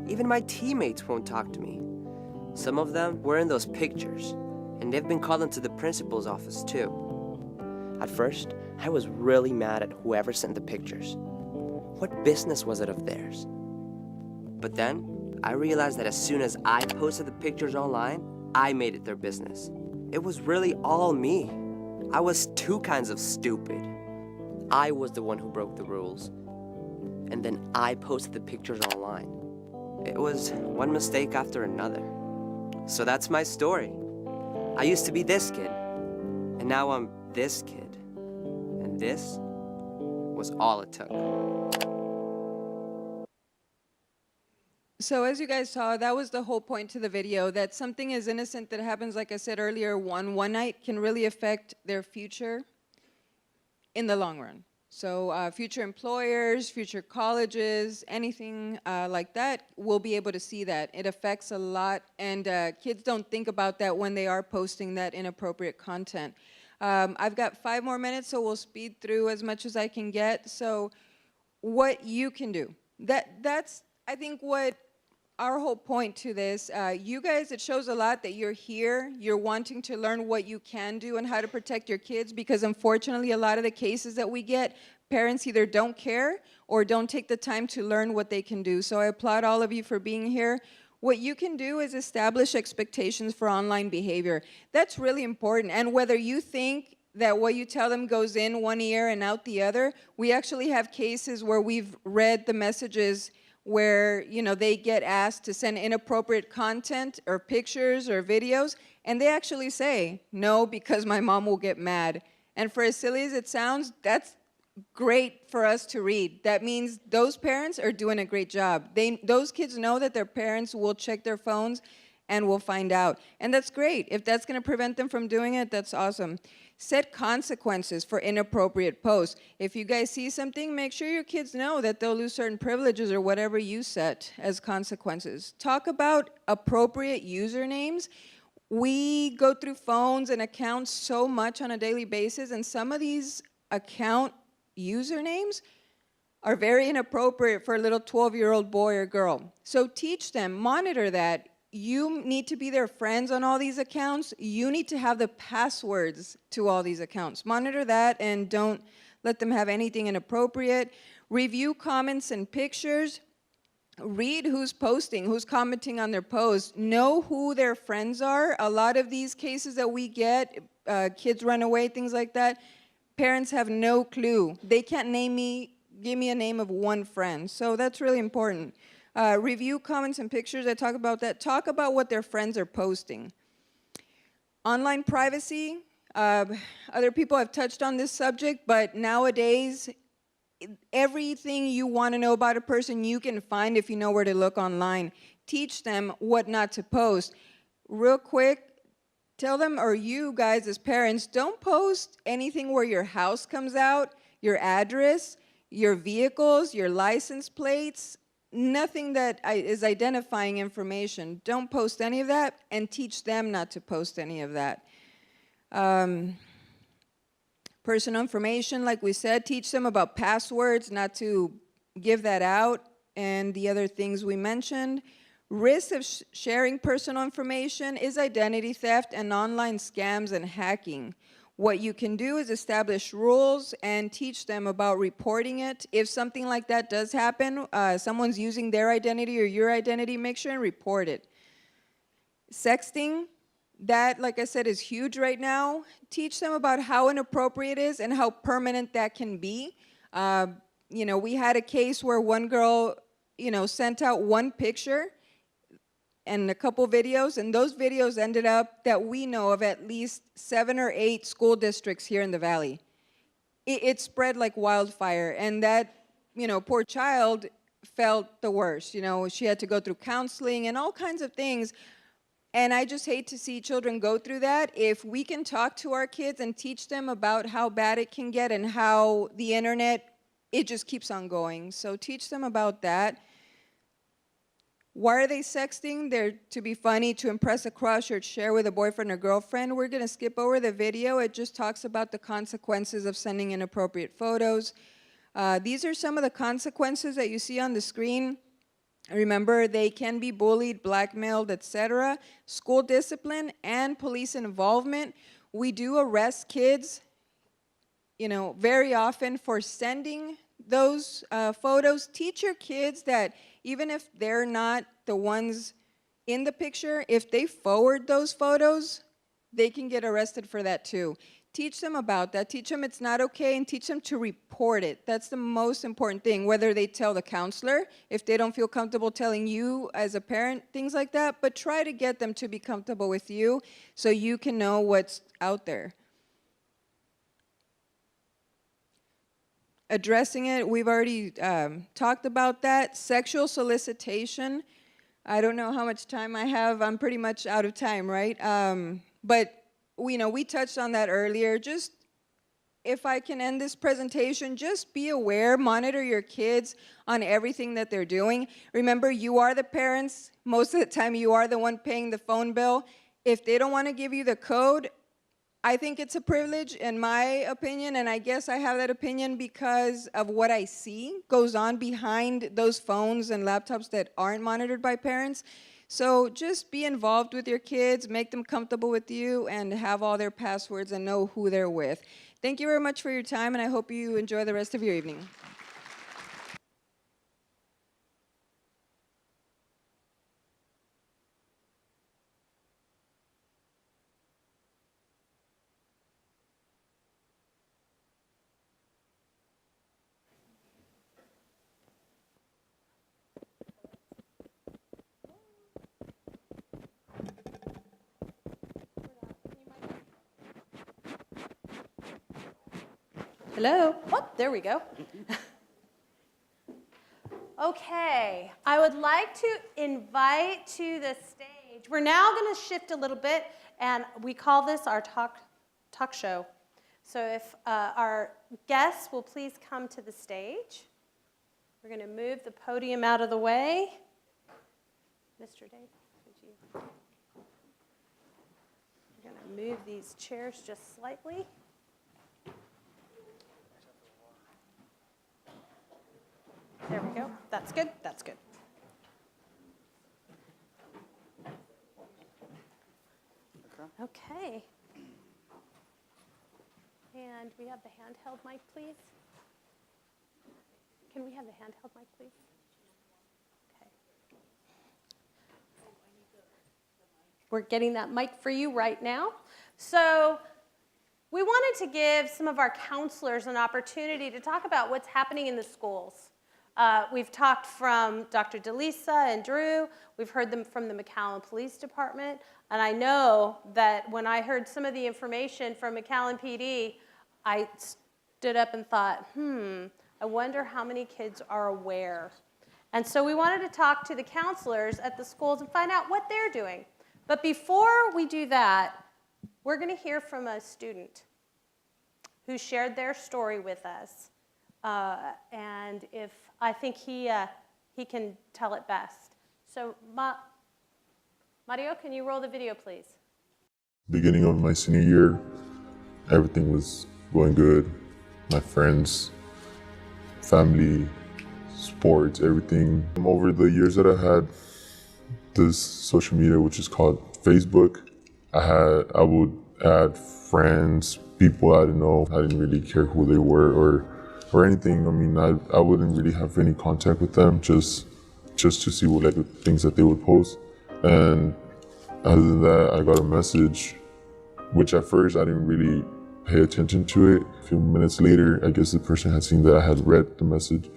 Even my teammates won't talk to me. Some of them were in those pictures, and they've been called into the principal's office too. At first, I was really mad at whoever sent the pictures. What business was it of theirs? But then, I realized that as soon as I posted the pictures online, I made it their business. It was really all me. I was 2 kinds of stupid. I was the one who broke the rules. And then I posted the pictures online. It was one mistake after another. So that's my story. I used to be this kid, and now I'm this kid. And this was all it took. So as you guys saw, that was the whole point to the video, that something as innocent that happens, like I said earlier, one night can really affect their future in the long run. So future employers, future colleges, anything like that, will be able to see that. It affects a lot, and kids don't think about that when they are posting that inappropriate content. I've got 5 more minutes, so we'll speed through as much as I can get. So what you can do, that's, I think, what our whole point to this. You guys, it shows a lot that you're here, you're wanting to learn what you can do and how to protect your kids, because unfortunately a lot of the cases that we get, parents either don't care or don't take the time to learn what they can do. So I applaud all of you for being here. What you can do is establish expectations for online behavior. That's really important. And whether you think that what you tell them goes in one ear and out the other, we actually have cases where we've read the messages where, you know, they get asked to send inappropriate content or pictures or videos, and they actually say, no, because my mom will get mad. And for as silly as it sounds, that's great for us to read. That means those parents are doing a great job. Those kids know that their parents will check their phones and will find out. And that's great. If that's going to prevent them from doing it, that's awesome. Set consequences for inappropriate posts. If you guys see something, make sure your kids know that they'll lose certain privileges or whatever you set as consequences. Talk about appropriate usernames. We go through phones and accounts so much on a daily basis, and some of these account usernames are very inappropriate for a little 12-year-old boy or girl. So teach them, monitor that. You need to be their friends on all these accounts. You need to have the passwords to all these accounts. Monitor that and don't let them have anything inappropriate. Review comments and pictures. Read who's posting, who's commenting on their posts. Know who their friends are. A lot of these cases that we get, kids run away, things like that, parents have no clue. They can't give me a name of one friend. So that's really important. Review comments and pictures, I talk about that. Talk about what their friends are posting. Online privacy, other people have touched on this subject, but nowadays, everything you want to know about a person, you can find if you know where to look online. Teach them what not to post. Real quick, tell them, or you guys as parents, don't post anything where your house comes out, your address, your vehicles, your license plates, nothing that is identifying information. Don't post any of that, and teach them not to post any of that. Personal information, like we said, teach them about passwords, not to give that out, and the other things we mentioned. Risk of sharing personal information is identity theft and online scams and hacking. What you can do is establish rules and teach them about reporting it. If something like that does happen, someone's using their identity or your identity, make sure and report it. Sexting, that, like I said, is huge right now. Teach them about how inappropriate it is and how permanent that can be. You know, we had a case where one girl, you know, sent out one picture and a couple videos, and those videos ended up, that we know of, at least 7 or 8 school districts here in the Valley. It spread like wildfire, and that, you know, poor child felt the worst. You know, she had to go through counseling and all kinds of things, and I just hate to see children go through that. If we can talk to our kids and teach them about how bad it can get and how the internet, it just keeps on going. So teach them about that. Why are they sexting? They're to be funny, to impress a crush, or share with a boyfriend or girlfriend. We're going to skip over the video. It just talks about the consequences of sending inappropriate photos. These are some of the consequences that you see on the screen. Remember, they can be bullied, blackmailed, etc. School discipline and police involvement. We do arrest kids, you know, very often for sending those photos. Teach your kids that even if they're not the ones in the picture, if they forward those photos, they can get arrested for that too. Teach them about that. Teach them it's not okay, and teach them to report it. That's the most important thing, whether they tell the counselor, if they don't feel comfortable telling you as a parent, things like that, but try to get them to be comfortable with you so you can know what's out there. Addressing it, we've already talked about that. Sexual solicitation, I don't know how much time I have. I'm pretty much out of time, right? But we touched on that earlier. Just, if I can end this presentation, just be aware, monitor your kids on everything that they're doing. Remember, you are the parents. Most of the time, you are the one paying the phone bill. If they don't want to give you the code, I think it's a privilege, in my opinion, and I guess I have that opinion because of what I see goes on behind those phones and laptops that aren't monitored by parents. So just be involved with your kids, make them comfortable with you, and have all their passwords and know who they're with. Thank you very much for your time, and I hope you enjoy the rest of your evening. Hello? Oh, there we go. Okay, I would like to invite to the stage. We're now going to shift a little bit, and we call this our talk show. So if our guests will please come to the stage. We're going to move the podium out of the way. Mr. Dave, could you? We're going to move these chairs just slightly. There we go. That's good. That's good. Okay. And we have the handheld mic, please. Can we have the handheld mic, please? Okay. We're getting that mic for you right now. So we wanted to give some of our counselors an opportunity to talk about what's happening in the schools. We've talked from Dr. DeLisa and Drew. We've heard them from the McAllen Police Department. And I know that when I heard some of the information from McAllen PD, I stood up and thought, I wonder how many kids are aware. And so we wanted to talk to the counselors at the schools and find out what they're doing. But before we do that, we're going to hear from a student who shared their story with us. And if I think he can tell it best. So Mario, can you roll the video, please? Beginning of my senior year, everything was going good. My friends, family, sports, everything. Over the years that I had this social media, which is called Facebook, I would add friends, people I didn't know. I didn't really care who they were or anything. I mean, I wouldn't really have any contact with them, just to see what, like, the things that they would post. And other than that, I got a message, which at first I didn't really pay attention to it. A few minutes later, I guess the person had seen that I had read the message.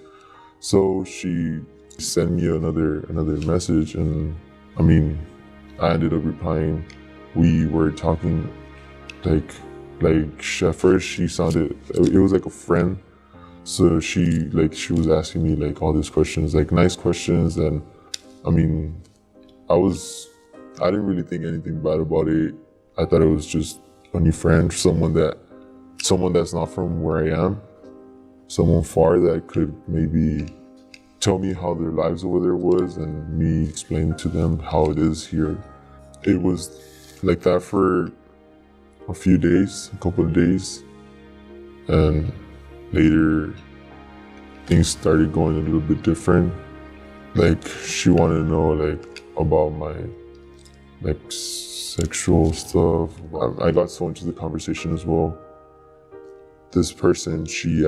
So she sent me another message, and I mean, I ended up replying. We were talking like at first she sounded, it was like a friend. So she was asking me like all these questions, like nice questions, and I mean, I didn't really think anything bad about it. I thought it was just a new friend, someone that's not from where I am, someone far that could maybe tell me how their lives over there was, and me explain to them how it is here. It was like that for a few days, a couple of days, and later things started going a little bit different. Like, she wanted to know like about my like sexual stuff. I got so into the conversation as well. This person, she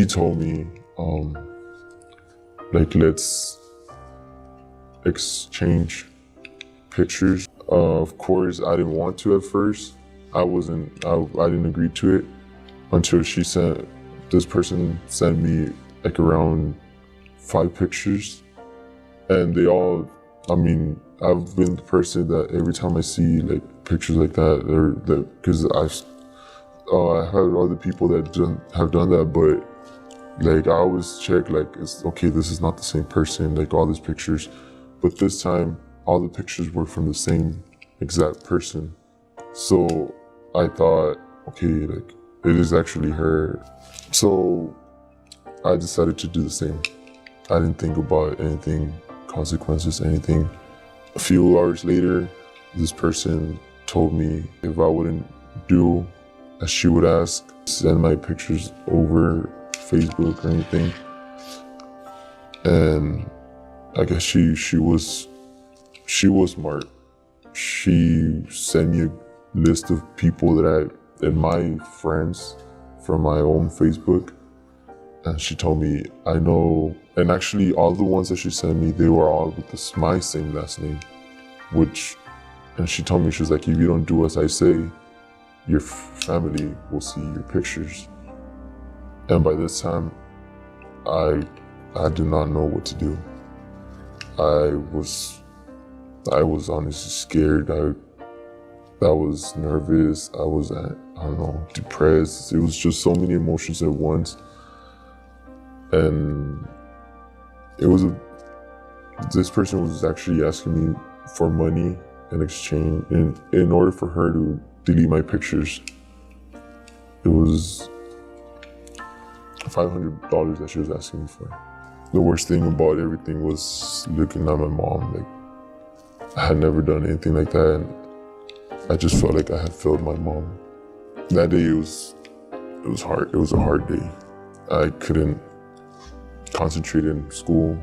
told me like, let's exchange pictures. Of course, I didn't want to at first. I didn't agree to it until this person sent me like around 5 pictures. And they all, I mean, I've been the person that every time I see like pictures like that, because I heard other people that have done that, but like I always check like, it's okay, this is not the same person, like all these pictures. But this time, all the pictures were from the same exact person. So I thought, okay, like it is actually her. So I decided to do the same. I didn't think about anything, consequences, anything. A few hours later, this person told me if I wouldn't do as she would ask, send my pictures over Facebook or anything. And I guess she was smart. She sent me a list of people and my friends from my own Facebook. And she told me, I know, and actually all the ones that she sent me, they were all with my same last name, and she told me, she was like, if you don't do as I say, your family will see your pictures. And by this time, I did not know what to do. I was honestly scared. I was nervous. I don't know, depressed. It was just so many emotions at once. And this person was actually asking me for money in exchange, in order for her to delete my pictures. It was $500 that she was asking me for. The worst thing about everything was looking at my mom. Like, I had never done anything like that, and I just felt like I had failed my mom. That day, it was hard. It was a hard day. I couldn't concentrate in school.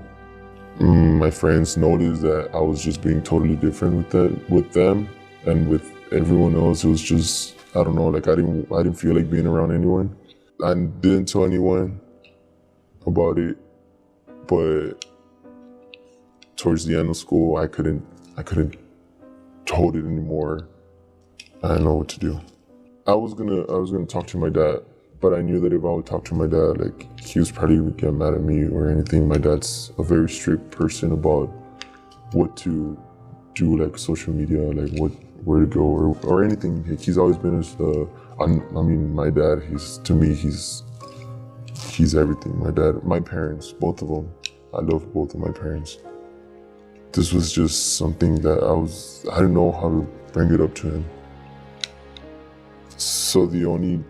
My friends noticed that I was just being totally different with them and with everyone else. It was just, I don't know, like I didn't feel like being around anyone. I didn't tell anyone about it, but towards the end of school, I couldn't hold it anymore. I didn't know what to do. I was gonna talk to my dad, but I knew that if I would talk to my dad, like, he was probably gonna get mad at me or anything. My dad's a very strict person about what to do, like social media, like where to go or anything. He's always been my dad, he's everything. My dad, my parents, both of them. I love both of my parents. This was just something that I didn't know how to bring it up to him. So the only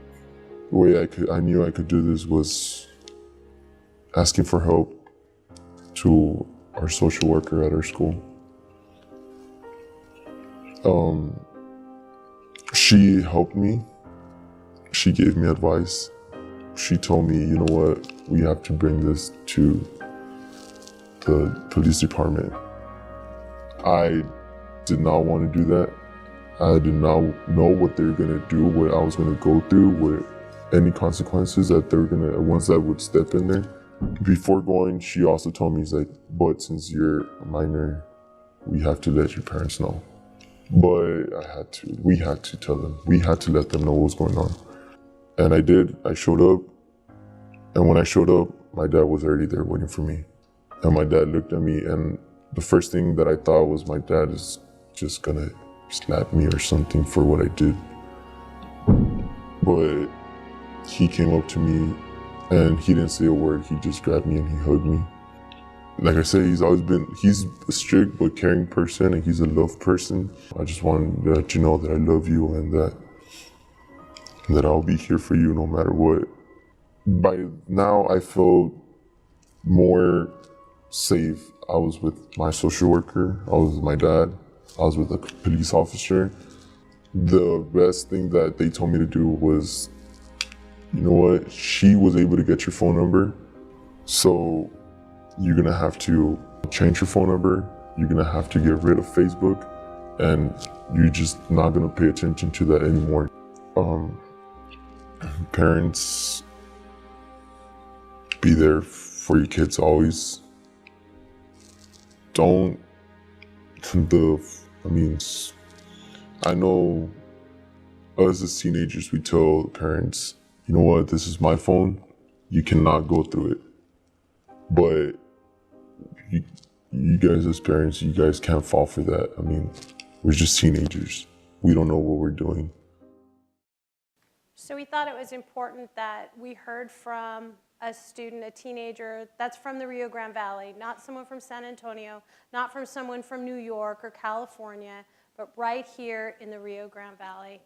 way I knew I could do this was asking for help to our social worker at our school. She helped me. She gave me advice. She told me, you know what, we have to bring this to the police department. I did not want to do that. I did not know what they were going to do, what I was going to go through, what any consequences that they were going to, once I would step in there. Before going, she also told me, he's like, but since you're a minor, we have to let your parents know. But we had to tell them. We had to let them know what was going on. And I did. I showed up. And when I showed up, my dad was already there waiting for me. And my dad looked at me, and the first thing that I thought was my dad is just gonna slap me or something for what I did. But he came up to me and he didn't say a word. He just grabbed me and he hugged me. Like I said, he's a strict but caring person, and he's a love person. I just wanted to let you know that I love you and that I'll be here for you no matter what. By now, I felt more safe. I was with my social worker, I was with my dad, I was with a police officer. The best thing that they told me to do was, you know what, she was able to get your phone number, so you're gonna have to change your phone number, you're gonna have to get rid of Facebook, and you're just not gonna pay attention to that anymore. Parents, be there for your kids always. I know us as teenagers, we tell parents, you know what, this is my phone, you cannot go through it. But you guys as parents, you guys can't fall for that. I mean, we're just teenagers. We don't know what we're doing. So we thought it was important that we heard from a student, a teenager that's from the Rio Grande Valley, not someone from San Antonio, not from someone from New York or California, but right here in the Rio Grande Valley.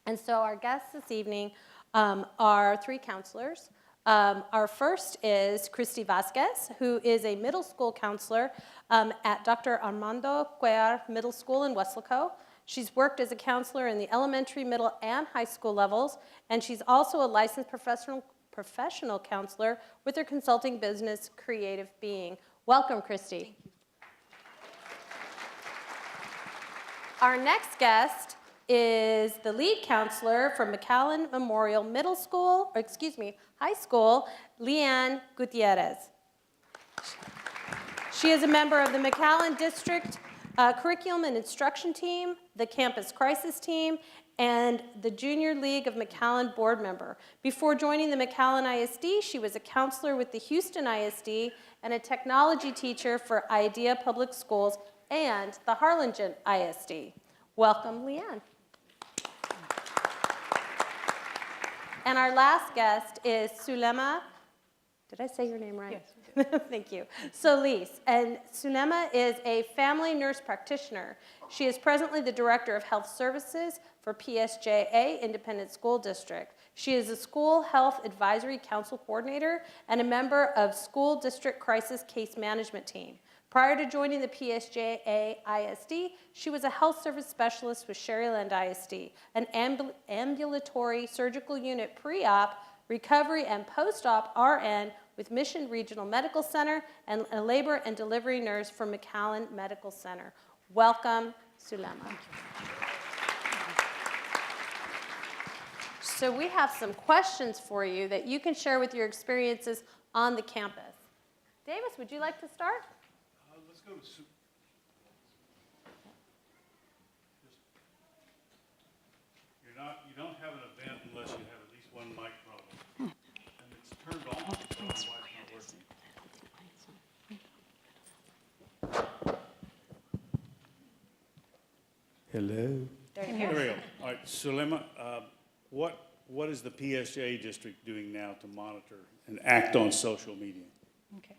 And so our guests this evening are three counselors. Our first is Christy Vasquez, who is a middle school counselor at Dr. Armando Cuellar Middle School in Weslaco. She's worked as a counselor in the elementary, middle, and high school levels, and she's also a licensed professional counselor with her consulting business, Creative Being. Welcome, Christy. Our next guest is the lead counselor from McAllen Memorial High School, Leanne Gutierrez. She is a member of the McAllen District Curriculum and Instruction Team, the Campus Crisis Team, and the Junior League of McAllen board member. Before joining the McAllen ISD, she was a counselor with the Houston ISD and a technology teacher for IDEA Public Schools and the Harlingen ISD. Welcome, Leanne. And our last guest is Sulema. Did I say your name right? Yes. Thank you. Solis. And Sulema is a family nurse practitioner. She is presently the Director of Health Services for PSJA Independent School District. She is a School Health Advisory Council Coordinator and a member of School District Crisis Case Management Team. Prior to joining the PSJA ISD, she was a health service specialist with Sherryland ISD, an ambulatory surgical unit pre-op, recovery, and post-op RN with Mission Regional Medical Center, and a labor and delivery nurse for McAllen Medical Center. Welcome, Sulema. So we have some questions for you that you can share with your experiences on the campus. Davis, would you like to start? Let's go to you don't have an event unless you have at least one mic problem. And it's turned on. I don't know why it's not working. Hello. There we go. All right, Sulema, what is the PSJ district doing now to monitor and act on social media? Okay.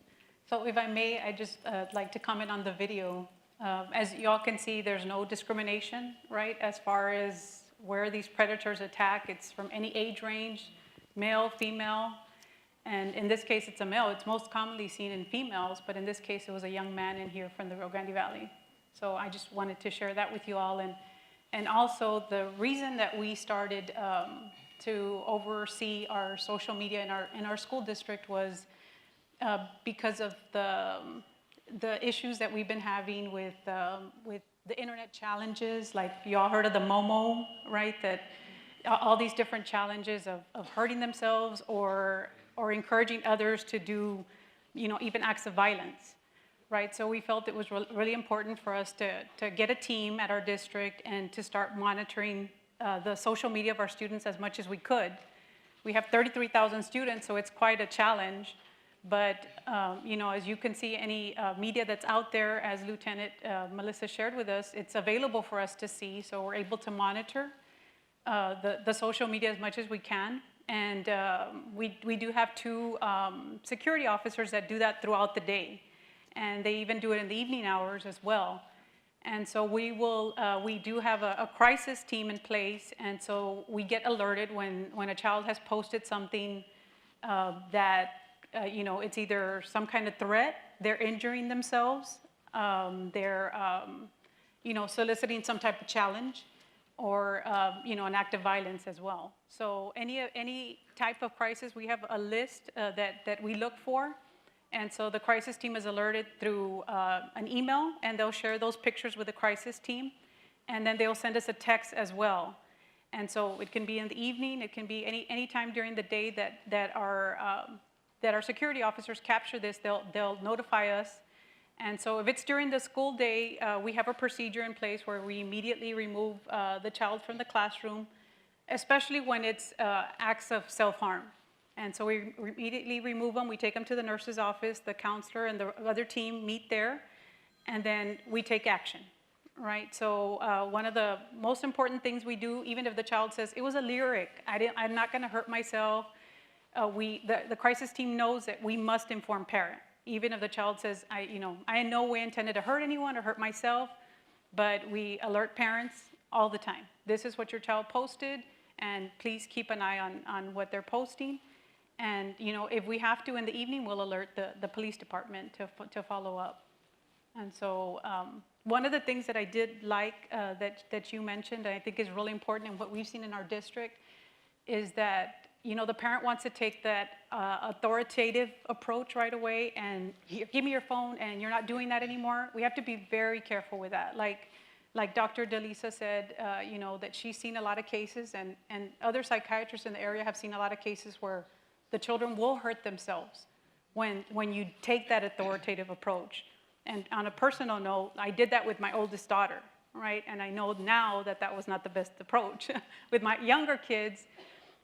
So if I may, I just like to comment on the video. As you all can see, there's no discrimination, right, as far as where these predators attack. It's from any age range, male, female, and in this case, it's a male. It's most commonly seen in females, but in this case, it was a young man in here from the Rio Grande Valley. So I just wanted to share that with you all. And also, the reason that we started to oversee our social media in our school district was because of the issues that we've been having with the internet challenges. Like you all heard of the Momo, right? That all these different challenges of hurting themselves or encouraging others to do, even acts of violence, right? So we felt it was really important for us to get a team at our district and to start monitoring the social media of our students as much as we could. We have 33,000 students, so it's quite a challenge. But, as you can see, any media that's out there, as Lieutenant Melissa shared with us, it's available for us to see, so we're able to monitor the social media as much as we can. And we do have 2 security officers that do that throughout the day. And they even do it in the evening hours as well. And so we do have a crisis team in place, and so we get alerted when a child has posted something that it's either some kind of threat, they're injuring themselves, they're, soliciting some type of challenge, or, an act of violence as well. So any type of crisis, we have a list that we look for. And so the crisis team is alerted through an email, and they'll share those pictures with the crisis team. And then they'll send us a text as well. And so it can be in the evening, it can be any time during the day that our security officers capture this, they'll notify us. And so if it's during the school day, we have a procedure in place where we immediately remove the child from the classroom, especially when it's acts of self-harm. And so we immediately remove them, we take them to the nurse's office, the counselor and the other team meet there, and then we take action, right? So one of the most important things we do, even if the child says, it was a lyric, I'm not gonna hurt myself, the crisis team knows that we must inform parent. Even if the child says, I in no way intended to hurt anyone or hurt myself, but we alert parents all the time. This is what your child posted, and please keep an eye on what they're posting. And if we have to in the evening, we'll alert the police department to follow up. And so one of the things that I did like that you mentioned, I think is really important, and what we've seen in our district, is that the parent wants to take that authoritative approach right away and give me your phone, and you're not doing that anymore. We have to be very careful with that. Like Dr. DeLisa said, that she's seen a lot of cases, and other psychiatrists in the area have seen a lot of cases where the children will hurt themselves when you take that authoritative approach. And on a personal note, I did that with my oldest daughter, right? And I know now that was not the best approach. With my younger kids,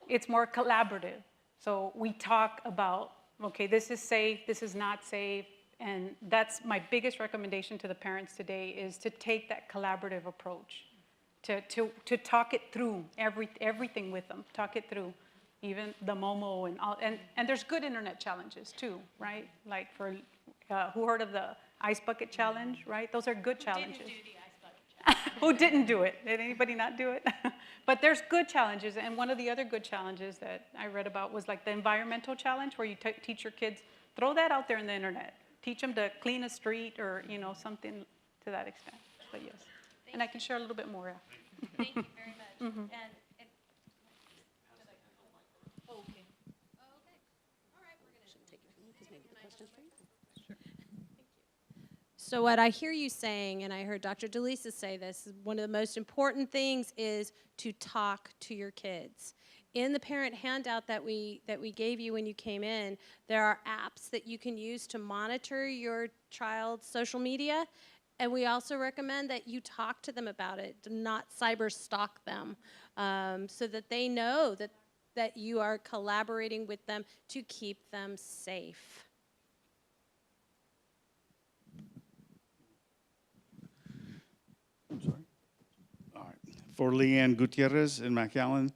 it's more collaborative. So we talk about, okay, this is safe, this is not safe, and that's my biggest recommendation to the parents today, is to take that collaborative approach, to talk it through, everything with them, talk it through. even the Momo and all, and there's good internet challenges too, right? Like for, who heard of the Ice Bucket Challenge, right? Those are good challenges. Who didn't do it? Did anybody not do it? But there's good challenges, and one of the other good challenges that I read about was like the environmental challenge, where you teach your kids, throw that out there in the internet. Teach them to clean a street or, you know, something to that extent. But yes, and I can share a little bit more. Thank you very much. And so what I hear you saying, and I heard Dr. DeLisa say this, one of the most important things is to talk to your kids. In the parent handout that we gave you when you came in, there are apps that you can use to monitor your child's social media, and we also recommend that you talk to them about it, not cyber stalk them, so that they know that you are collaborating with them to keep them safe. I'm sorry. All right. For Leanne Gutierrez in McAllen,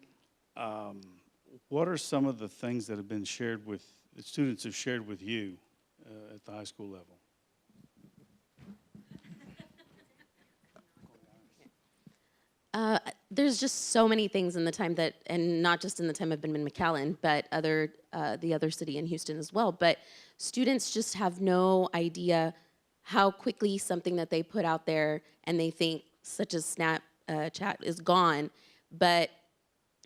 what are some of the things that have been shared with, the students have shared with you at the high school level? There's just so many things in the time that, and not just in the time I've been in McAllen, but the other city in Houston as well. But students just have no idea how quickly something that they put out there and they think such as Snapchat is gone, but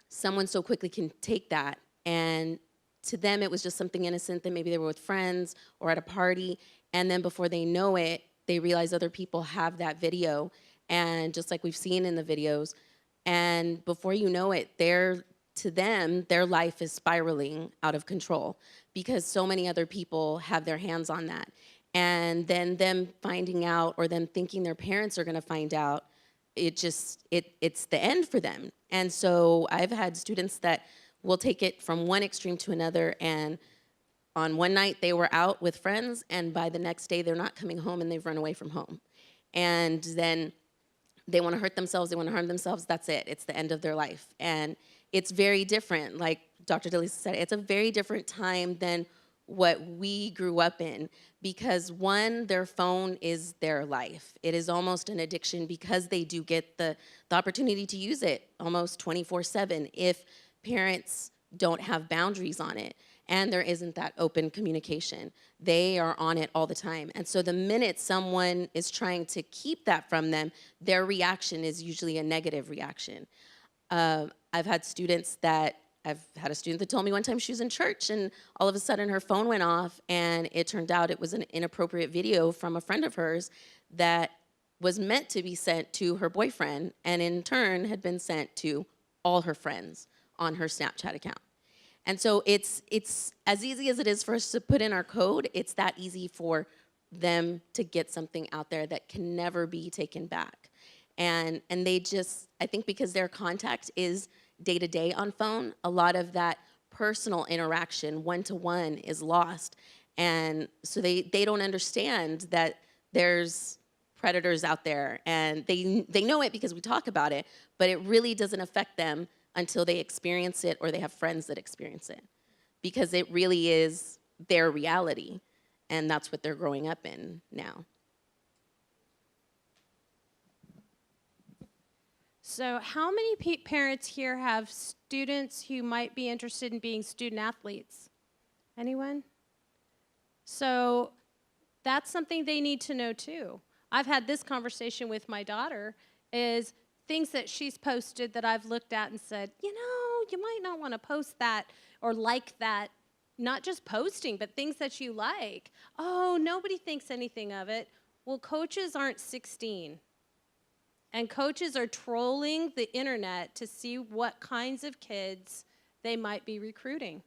someone so quickly can take that, and to them it was just something innocent that maybe they were with friends or at a party, and then before they know it, they realize other people have that video, and just like we've seen in the videos, and before you know it, to them, their life is spiraling out of control because so many other people have their hands on that. And then them finding out or them thinking their parents are gonna find out, it's the end for them. And so I've had students that will take it from one extreme to another, and on one night they were out with friends, and by the next day they're not coming home and they've run away from home. And then they wanna hurt themselves, they wanna harm themselves, that's it, it's the end of their life. And it's very different, like Dr. DeLisa said, it's a very different time than what we grew up in, because one, their phone is their life. It is almost an addiction because they do get the opportunity to use it almost 24/7 if parents don't have boundaries on it and there isn't that open communication. They are on it all the time. And so the minute someone is trying to keep that from them, their reaction is usually a negative reaction. I've had students that I've had a student that told me one time she was in church and all of a sudden her phone went off and it turned out it was an inappropriate video from a friend of hers that was meant to be sent to her boyfriend and in turn had been sent to all her friends on her Snapchat account. And so it's as easy as it is for us to put in our code, it's that easy for them to get something out there that can never be taken back. And they just, I think because their contact is day-to-day on phone, a lot of that personal interaction, one-to-one, is lost. And so they don't understand that there's predators out there, and they know it because we talk about it, but it really doesn't affect them until they experience it or they have friends that experience it, because it really is their reality, and that's what they're growing up in now. So how many parents here have students who might be interested in being student athletes? Anyone? So that's something they need to know too. I've had this conversation with my daughter, is things that she's posted that I've looked at and said, you know, you might not want to post that or like that, not just posting, but things that you like. Oh, nobody thinks anything of it. Well, coaches aren't 16. And coaches are trolling the internet to see what kinds of kids they might be recruiting.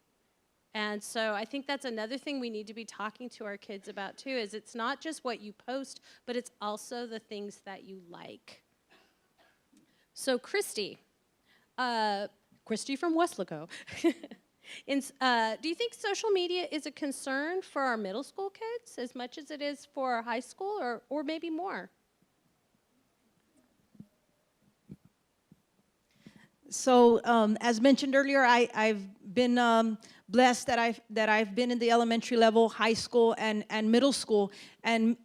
And so I think that's another thing we need to be talking to our kids about too, is it's not just what you post, but it's also the things that you like. So Christy from Westlaco, do you think social media is a concern for our middle school kids as much as it is for our high school, or maybe more? So as mentioned earlier, I've been blessed that I've been in the elementary level, high school, and middle school. And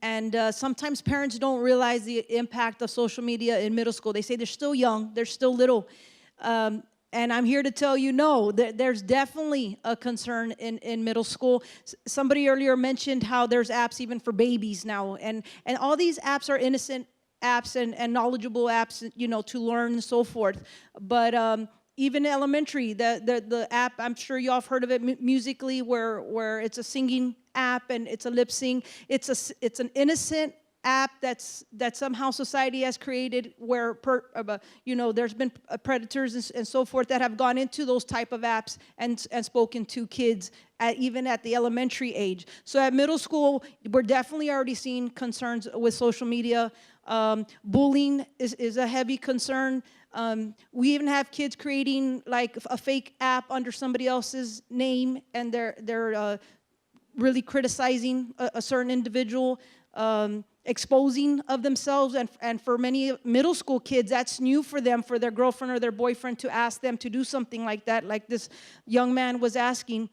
sometimes parents don't realize the impact of social media in middle school. They say they're still young, they're still little. And I'm here to tell you, no, there's definitely a concern in middle school. Somebody earlier mentioned how there's apps even for babies now. And all these apps are innocent apps and knowledgeable apps, you know, to learn and so forth. But even elementary, the app, I'm sure y'all have heard of it, Musically, where it's a singing app and it's a lip sync. It's an innocent app that somehow society has created where you know, there's been predators and so forth that have gone into those type of apps and spoken to kids even at the elementary age. So at middle school, we're definitely already seeing concerns with social media. Bullying is a heavy concern. We even have kids creating like a fake app under somebody else's name, and they're really criticizing a certain individual, exposing of themselves. And for many middle school kids, that's new for them, for their girlfriend or their boyfriend to ask them to do something like that, like this young man was asking.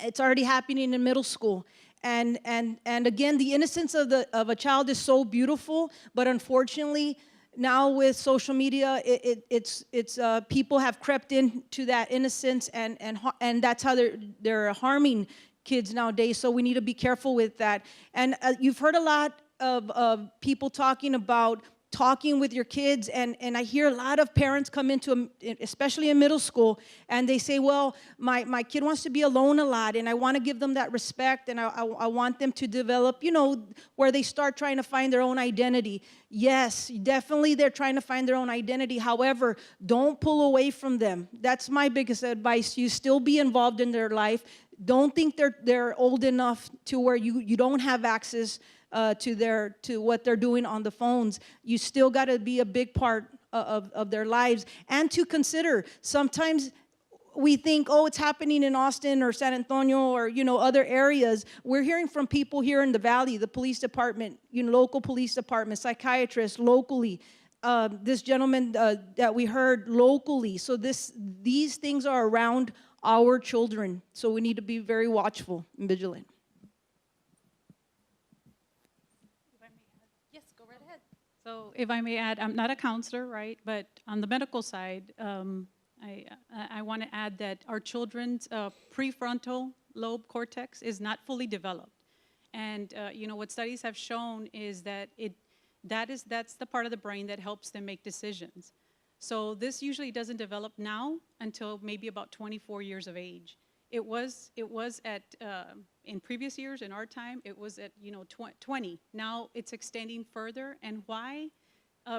It's already happening in middle school. And again, the innocence of a child is so beautiful, but unfortunately, now with social media, it's people have crept into that innocence, and that's how they're harming kids nowadays. So we need to be careful with that. And you've heard a lot of people talking about talking with your kids, and I hear a lot of parents come into, especially in middle school, and they say, well, my kid wants to be alone a lot, and I want to give them that respect, and I want them to develop, you know, where they start trying to find their own identity. Yes, definitely they're trying to find their own identity. However, don't pull away from them. That's my biggest advice. You still be involved in their life. Don't think they're old enough to where you don't have access to what they're doing on the phones. You still got to be a big part of their lives, and to consider. Sometimes we think, oh, it's happening in Austin or San Antonio or, you know, other areas. We're hearing from people here in the Valley, the police department, you know, local police department, psychiatrists locally. This gentleman that we heard locally. So these things are around our children. So we need to be very watchful and vigilant. So if I may add, I'm not a counselor, right? But on the medical side, I want to add that our children's prefrontal lobe cortex is not fully developed. And you know, what studies have shown is that that's the part of the brain that helps them make decisions. So this usually doesn't develop now until maybe about 24 years of age. It was at in previous years, in our time, it was at 20. Now it's extending further. And why?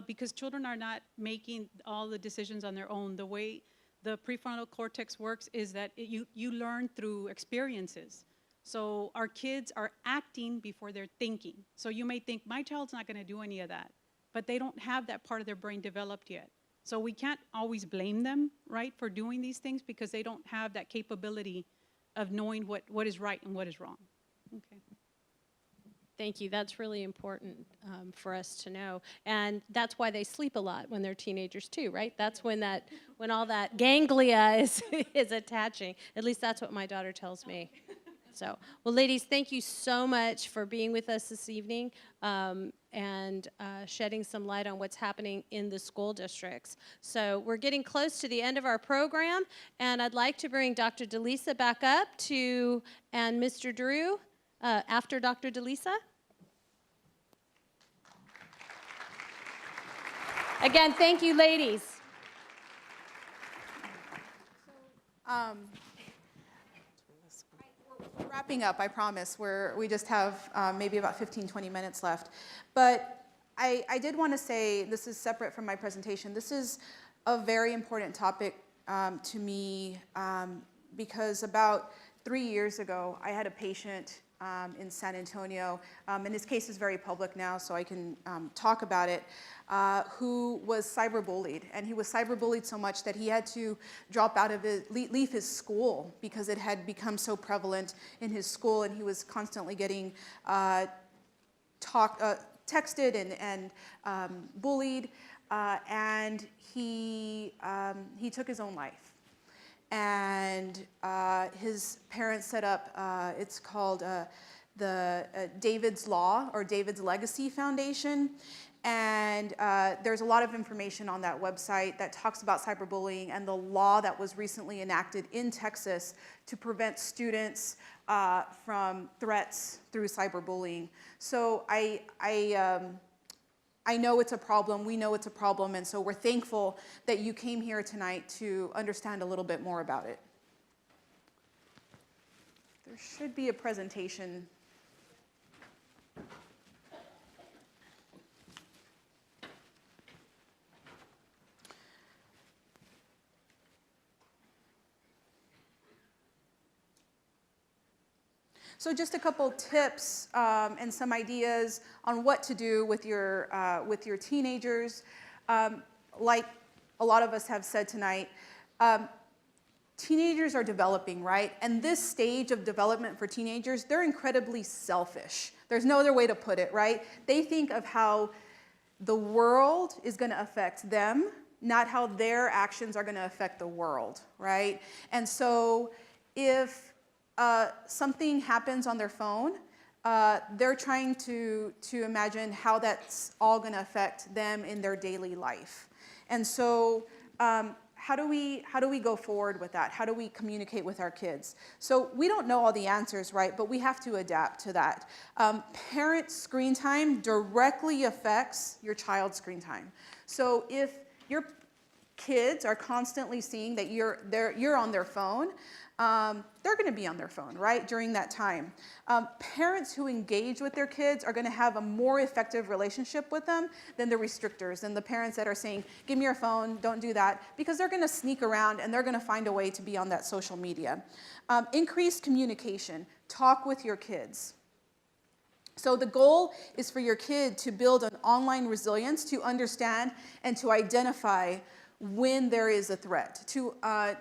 Because children are not making all the decisions on their own. The way the prefrontal cortex works is that you learn through experiences. So our kids are acting before they're thinking. So you may think, my child's not going to do any of that, but they don't have that part of their brain developed yet. So we can't always blame them, right, for doing these things because they don't have that capability of knowing what is right and what is wrong. Okay. Thank you. That's really important for us to know. And that's why they sleep a lot when they're teenagers too, right? That's when all that ganglia is attaching. At least that's what my daughter tells me. So, well, ladies, thank you so much for being with us this evening and shedding some light on what's happening in the school districts. So we're getting close to the end of our program, and I'd like to bring Dr. DeLisa back up and Mr. Drew after Dr. DeLisa. Again, thank you, ladies. We're wrapping up, I promise. We just have maybe about 15, 20 minutes left. But I did want to say, this is separate from my presentation, this is a very important topic to me because about 3 years ago, I had a patient in San Antonio, and his case is very public now, so I can talk about it, who was cyberbullied. And he was cyberbullied so much that he had to drop out of leave his school because it had become so prevalent in his school, and he was constantly getting texted and bullied. and he took his own life. And his parents set up, it's called the David's Law or David's Legacy Foundation. And there's a lot of information on that website that talks about cyberbullying and the law that was recently enacted in Texas to prevent students from threats through cyberbullying. So I know it's a problem, we know it's a problem, and so we're thankful that you came here tonight to understand a little bit more about it. There should be a presentation. So just a couple tips and some ideas on what to do with your teenagers. Like a lot of us have said tonight, teenagers are developing, right? And this stage of development for teenagers, they're incredibly selfish. There's no other way to put it, right? They think of how the world is going to affect them, not how their actions are going to affect the world, right? And so if something happens on their phone, they're trying to imagine how that's all going to affect them in their daily life. And so how do we go forward with that? How do we communicate with our kids? So we don't know all the answers, right? But we have to adapt to that. Parent screen time directly affects your child's screen time. So if your kids are constantly seeing that you're on their phone, they're going to be on their phone, right, during that time. Parents who engage with their kids are going to have a more effective relationship with them than the restrictors and the parents that are saying, give me your phone, don't do that, because they're going to sneak around and they're going to find a way to be on that social media. Increased communication. Talk with your kids. So the goal is for your kid to build an online resilience, to understand and to identify when there is a threat, to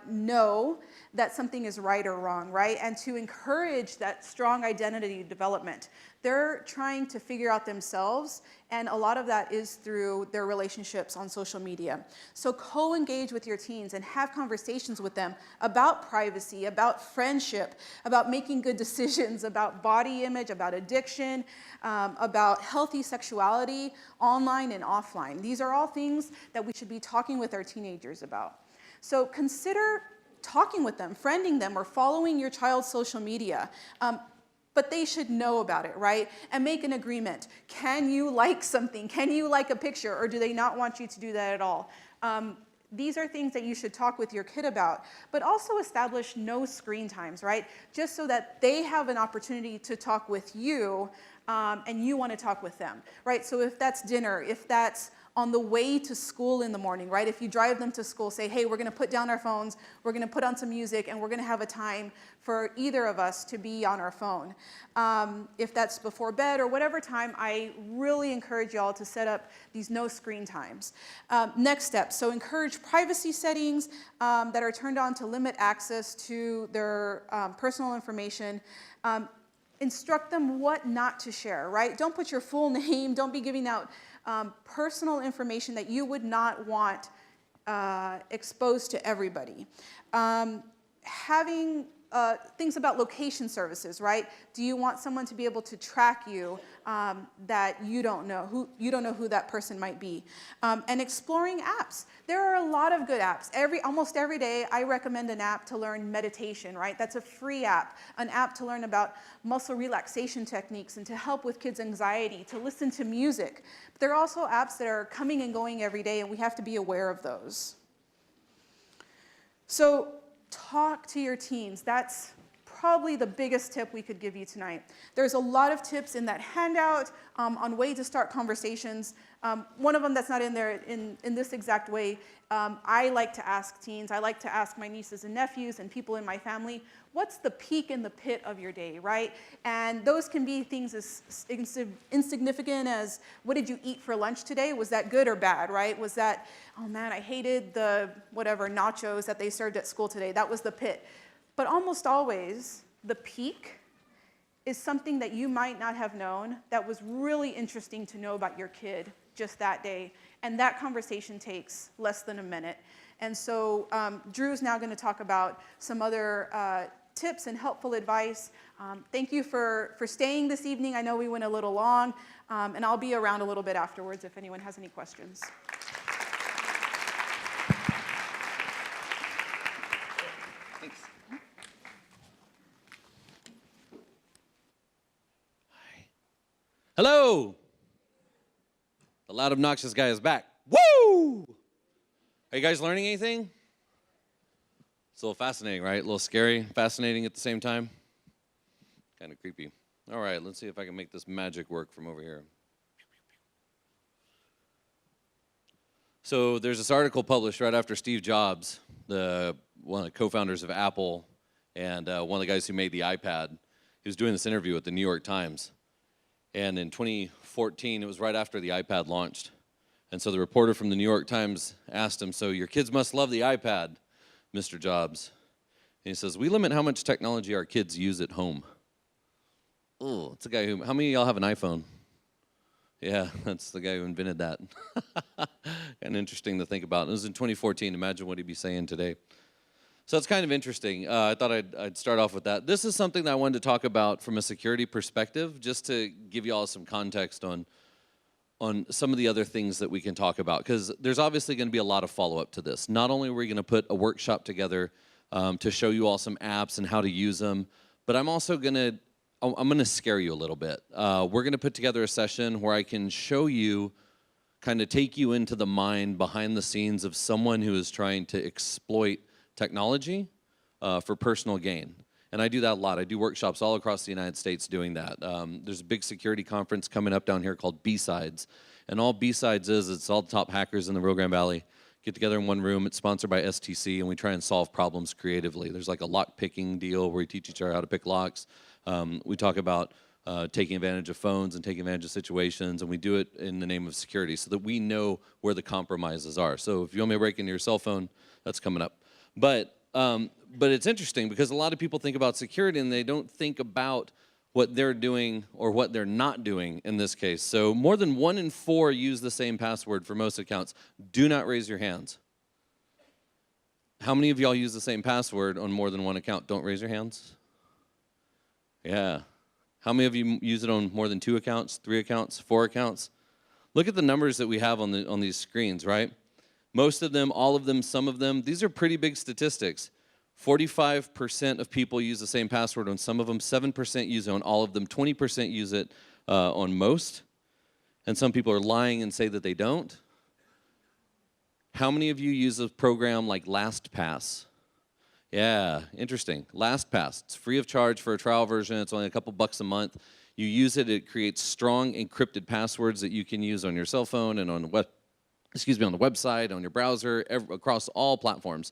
know that something is right or wrong, right? And to encourage that strong identity development. They're trying to figure out themselves, and a lot of that is through their relationships on social media. So co-engage with your teens and have conversations with them about privacy, about friendship, about making good decisions, about body image, about addiction, about healthy sexuality, online and offline. These are all things that we should be talking with our teenagers about. So consider talking with them, friending them, or following your child's social media. But they should know about it, right? And make an agreement. Can you like something? Can you like a picture? Or do they not want you to do that at all? These are things that you should talk with your kid about, but also establish no screen times, right? Just so that they have an opportunity to talk with you and you want to talk with them, right? So if that's dinner, if that's on the way to school in the morning, right? If you drive them to school, say, hey, we're going to put down our phones, we're going to put on some music, and we're going to have a time for either of us to be on our phone. If that's before bed or whatever time, I really encourage y'all to set up these no screen times. Next step, so encourage privacy settings that are turned on to limit access to their personal information. Instruct them what not to share, right? Don't put your full name, don't be giving out personal information that you would not want exposed to everybody. Having things about location services, right? Do you want someone to be able to track you that you don't know who that person might be? And exploring apps. There are a lot of good apps. Almost every day, I recommend an app to learn meditation, right? That's a free app. An app to learn about muscle relaxation techniques and to help with kids' anxiety, to listen to music. But there are also apps that are coming and going every day, and we have to be aware of those. So talk to your teens. That's probably the biggest tip we could give you tonight. There's a lot of tips in that handout on way to start conversations. One of them that's not in there in this exact way, I like to ask teens, I like to ask my nieces and nephews and people in my family, what's the peak and the pit of your day, right? And those can be things as insignificant as, what did you eat for lunch today? Was that good or bad, right? Was that, oh man, I hated the whatever nachos that they served at school today. That was the pit. But almost always, the peak is something that you might not have known that was really interesting to know about your kid just that day. And that conversation takes less than a minute. And so Drew's now going to talk about some other tips and helpful advice. Thank you for staying this evening. I know we went a little long, and I'll be around a little bit afterwards if anyone has any questions. Thanks. Hello! The loud, obnoxious guy is back. Woo! Are you guys learning anything? It's a little fascinating, right? A little scary, fascinating at the same time. Kind of creepy. All right, let's see if I can make this magic work from over here. So there's this article published right after Steve Jobs, one of the co-founders of Apple, and one of the guys who made the iPad. He was doing this interview at the New York Times. And in 2014, it was right after the iPad launched. And so the reporter from the New York Times asked him, so your kids must love the iPad, Mr. Jobs. And he says, we limit how much technology our kids use at home. Oh, it's a guy who, how many of y'all have an iPhone? Yeah, that's the guy who invented that. Kind of interesting to think about. It was in 2014. Imagine what he'd be saying today. So it's kind of interesting. I thought I'd start off with that. This is something that I wanted to talk about from a security perspective, just to give you all some context on some of the other things that we can talk about, because there's obviously going to be a lot of follow-up to this. Not only are we going to put a workshop together to show you all some apps and how to use them, but I'm also going to scare you a little bit. We're going to put together a session where I can show you, kind of take you into the mind behind the scenes of someone who is trying to exploit technology for personal gain. And I do that a lot. I do workshops all across the United States doing that. There's a big security conference coming up down here called B-Sides. And all B-Sides is, it's all the top hackers in the Rio Grande Valley get together in one room. It's sponsored by STC, and we try and solve problems creatively. There's like a lock-picking deal where we teach each other how to pick locks. We talk about taking advantage of phones and taking advantage of situations, and we do it in the name of security so that we know where the compromises are. So if you want me to break into your cell phone, that's coming up. But it's interesting because a lot of people think about security and they don't think about what they're doing or what they're not doing in this case. So more than 1 in 4 use the same password for most accounts. Do not raise your hands. How many of y'all use the same password on more than one account? Don't raise your hands. Yeah. How many of you use it on more than 2 accounts, 3 accounts, 4 accounts? Look at the numbers that we have on these screens, right? Most of them, all of them, some of them, these are pretty big statistics. 45% of people use the same password on some of them, 7% use it on all of them, 20% use it on most, and some people are lying and say that they don't. How many of you use a program like LastPass? Yeah, interesting. LastPass, it's free of charge for a trial version. It's only a couple bucks a month. You use it, it creates strong encrypted passwords that you can use on your cell phone and on the on the website, on your browser, across all platforms.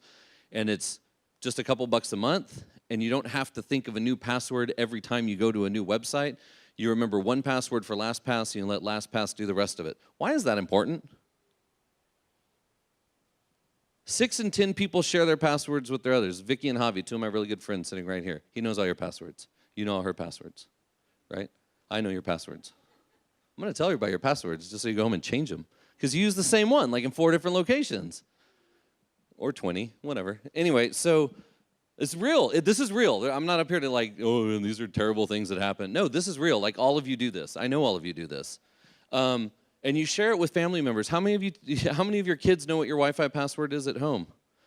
And it's just a couple bucks a month, and you don't have to think of a new password every time you go to a new website. You remember one password for LastPass, and you let LastPass do the rest of it. Why is that important? 6 in 10 people share their passwords with their others. Vicky and Javi, 2 of my really good friends sitting right here. He knows all your passwords. You know all her passwords, right? I know your passwords. I'm going to tell you about your passwords just so you go home and change them. Because you use the same one, like in 4 different locations. Or 20, whatever. Anyway, so it's real. This is real. I'm not up here to like, oh, these are terrible things that happen. No, this is real. Like all of you do this. I know all of you do this. And you share it with family members. How many of your kids know what your Wi-Fi password is at home?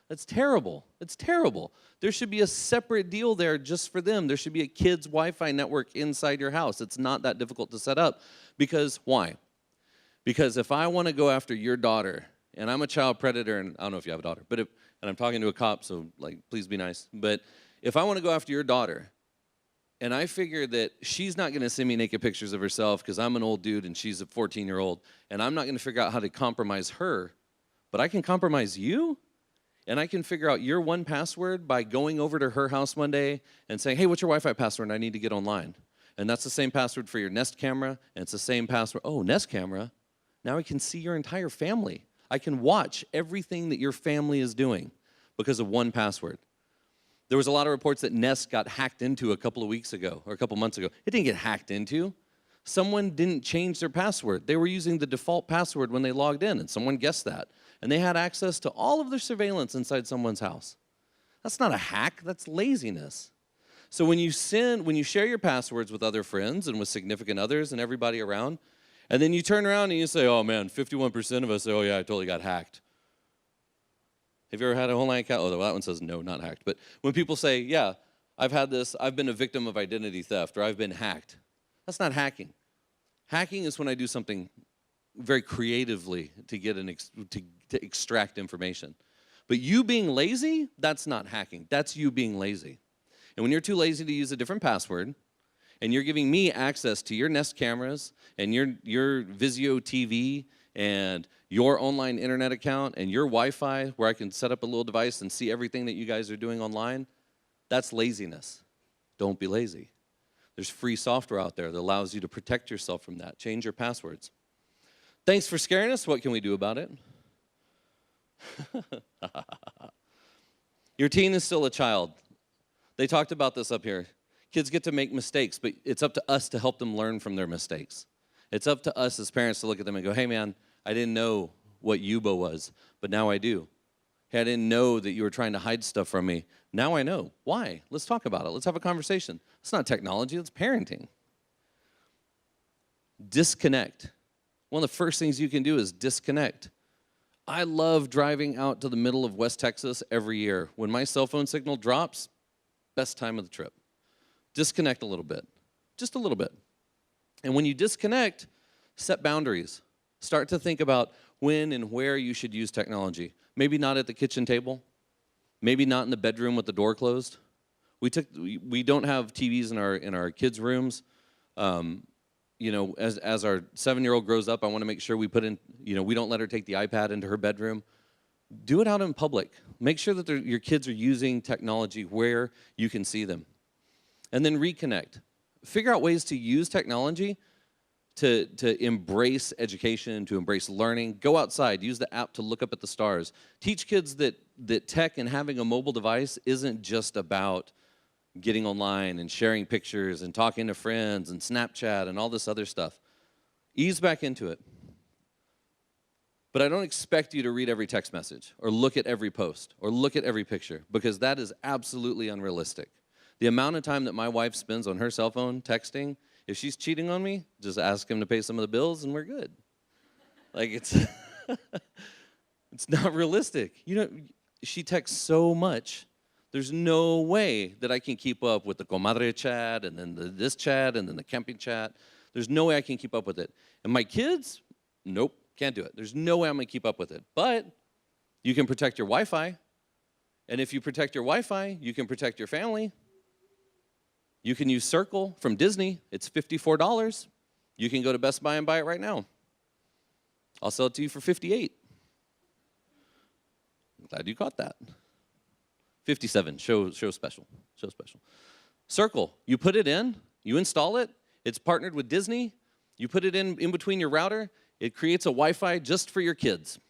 That's terrible. It's terrible. There should be a separate deal there just for them. There should be a kids' Wi-Fi network inside your house. It's not that difficult to set up. Because why? Because if I want to go after your daughter, and I'm a child predator, and I don't know if you have a daughter, and I'm talking to a cop, so like, please be nice. But if I want to go after your daughter, and I figure that she's not going to send me naked pictures of herself because I'm an old dude and she's a 14-year-old, and I'm not going to figure out how to compromise her, but I can compromise you, and I can figure out your one password by going over to her house one day and saying, hey, what's your Wi-Fi password? I need to get online. And that's the same password for your Nest camera, and it's the same password. Oh, Nest camera? Now I can see your entire family. I can watch everything that your family is doing because of one password. There was a lot of reports that Nest got hacked into a couple of weeks ago or a couple months ago. It didn't get hacked into. Someone didn't change their password. They were using the default password when they logged in, and someone guessed that. And they had access to all of their surveillance inside someone's house. That's not a hack, that's laziness. So when you share your passwords with other friends and with significant others and everybody around, and then you turn around and you say, oh man, 51% of us say, oh yeah, I totally got hacked. Have you ever had a online account? Oh, that one says no, not hacked. But when people say, yeah, I've been a victim of identity theft, or I've been hacked, that's not hacking. Hacking is when I do something very creatively to extract information. But you being lazy, that's not hacking. That's you being lazy. And when you're too lazy to use a different password, and you're giving me access to your Nest cameras and your Vizio TV and your online internet account and your Wi-Fi where I can set up a little device and see everything that you guys are doing online, that's laziness. Don't be lazy. There's free software out there that allows you to protect yourself from that. Change your passwords. Thanks for scaring us. What can we do about it? Your teen is still a child. They talked about this up here. Kids get to make mistakes, but it's up to us to help them learn from their mistakes. It's up to us as parents to look at them and go, hey man, I didn't know what Yubo was, but now I do. Hey, I didn't know that you were trying to hide stuff from me. Now I know. Why? Let's talk about it. Let's have a conversation. It's not technology, it's parenting. Disconnect. One of the first things you can do is disconnect. I love driving out to the middle of West Texas every year. When my cell phone signal drops, best time of the trip. Disconnect a little bit, just a little bit. And when you disconnect, set boundaries. Start to think about when and where you should use technology. Maybe not at the kitchen table. Maybe not in the bedroom with the door closed. We don't have TVs in our kids' rooms. You know, as our 7-year-old grows up, I want to make sure we put in, you know, we don't let her take the iPad into her bedroom. Do it out in public. Make sure that your kids are using technology where you can see them. And then reconnect. Figure out ways to use technology to embrace education, to embrace learning. Go outside. Use the app to look up at the stars. Teach kids that tech and having a mobile device isn't just about getting online and sharing pictures and talking to friends and Snapchat and all this other stuff. Ease back into it. But I don't expect you to read every text message or look at every post or look at every picture, because that is absolutely unrealistic. The amount of time that my wife spends on her cell phone texting, if she's cheating on me, just ask him to pay some of the bills and we're good. Like it's not realistic. You know, she texts so much. There's no way that I can keep up with the comadre chat and then this chat and then the camping chat. There's no way I can keep up with it. And my kids, nope, can't do it. There's no way I'm going to keep up with it. But you can protect your Wi-Fi. And if you protect your Wi-Fi, you can protect your family. You can use Circle from Disney. It's $54. You can go to Best Buy and buy it right now. I'll sell it to you for $58. I'm glad you caught that. $57, show special. Circle, you put it in, you install it, it's partnered with Disney, you put it in between your router, it creates a Wi-Fi just for your kids.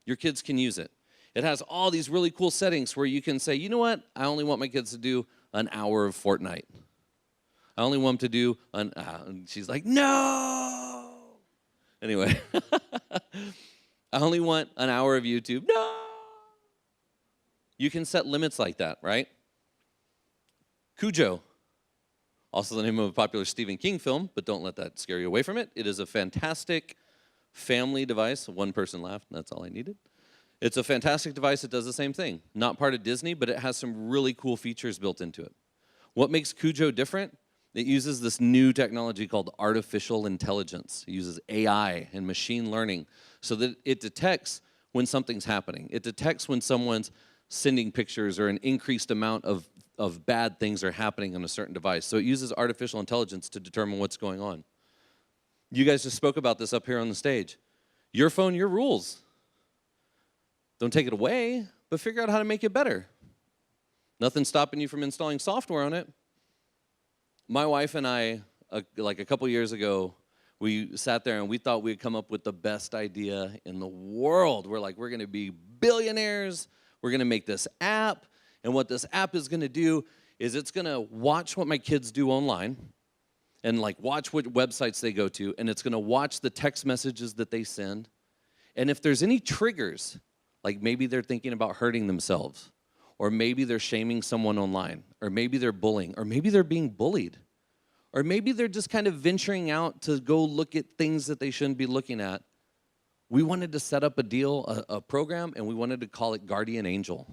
Your kids can use it. It has all these really cool settings where you can say, you know what, I only want my kids to do an hour of Fortnite. I only want them to do and she's like, no! Anyway, I only want an hour of YouTube. No! You can set limits like that, right? Cujo, also the name of a popular Stephen King film, but don't let that scare you away from it. It is a fantastic family device. One person laughed, and that's all I needed. It's a fantastic device that does the same thing. Not part of Disney, but it has some really cool features built into it. What makes Cujo different? It uses this new technology called artificial intelligence. It uses AI and machine learning so that it detects when something's happening. It detects when someone's sending pictures or an increased amount of bad things are happening on a certain device. So it uses artificial intelligence to determine what's going on. You guys just spoke about this up here on the stage. Your phone, your rules. Don't take it away, but figure out how to make it better. Nothing's stopping you from installing software on it. My wife and I, like a couple years ago, we sat there and we thought we'd come up with the best idea in the world. We're like, we're going to be billionaires. We're going to make this app. And what this app is going to do is it's going to watch what my kids do online. and like watch what websites they go to, and it's gonna watch the text messages that they send. And if there's any triggers, like maybe they're thinking about hurting themselves, or maybe they're shaming someone online, or maybe they're bullying, or maybe they're being bullied, or maybe they're just kind of venturing out to go look at things that they shouldn't be looking at, we wanted to set up a deal, a program, and we wanted to call it Guardian Angel.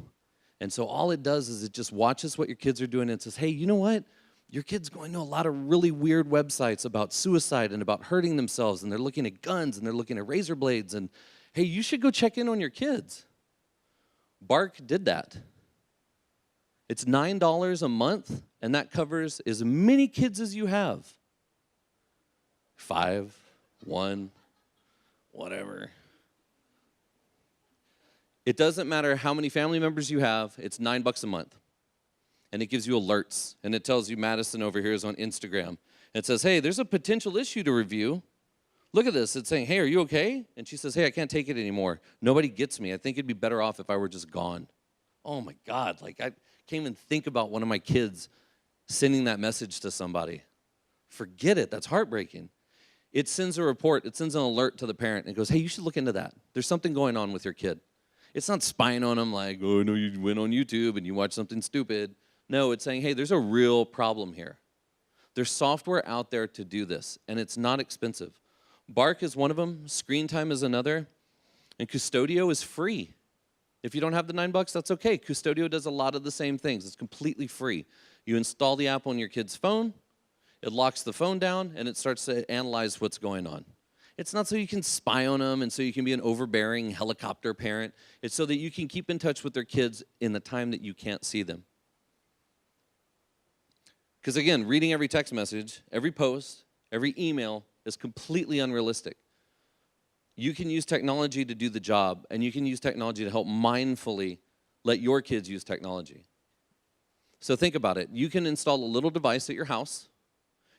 And so all it does is it just watches what your kids are doing and says, hey, you know what? Your kid's going to a lot of really weird websites about suicide and about hurting themselves, and they're looking at guns, and they're looking at razor blades, and hey, you should go check in on your kids. Bark did that. It's $9 a month, and that covers as many kids as you have. 5, 1, whatever. It doesn't matter how many family members you have, it's $9 a month. And it gives you alerts, and it tells you Madison over here is on Instagram. It says, hey, there's a potential issue to review. Look at this. It's saying, hey, are you okay? And she says, hey, I can't take it anymore. Nobody gets me. I think it'd be better off if I were just gone. Oh, my God. Like, I can't even think about one of my kids sending that message to somebody. Forget it. That's heartbreaking. It sends a report. It sends an alert to the parent and goes, hey, you should look into that. There's something going on with your kid. It's not spying on them like, oh, no, you went on YouTube and you watched something stupid. No, it's saying, hey, there's a real problem here. There's software out there to do this, and it's not expensive. Bark is one of them. Screen Time is another. And Custodio is free. If you don't have the $9, that's okay. Custodio does a lot of the same things. It's completely free. You install the app on your kid's phone. It locks the phone down, and it starts to analyze what's going on. It's not so you can spy on them and so you can be an overbearing helicopter parent. It's so that you can keep in touch with their kids in the time that you can't see them. Because again, reading every text message, every post, every email is completely unrealistic. You can use technology to do the job, and you can use technology to help mindfully let your kids use technology. So think about it. You can install a little device at your house.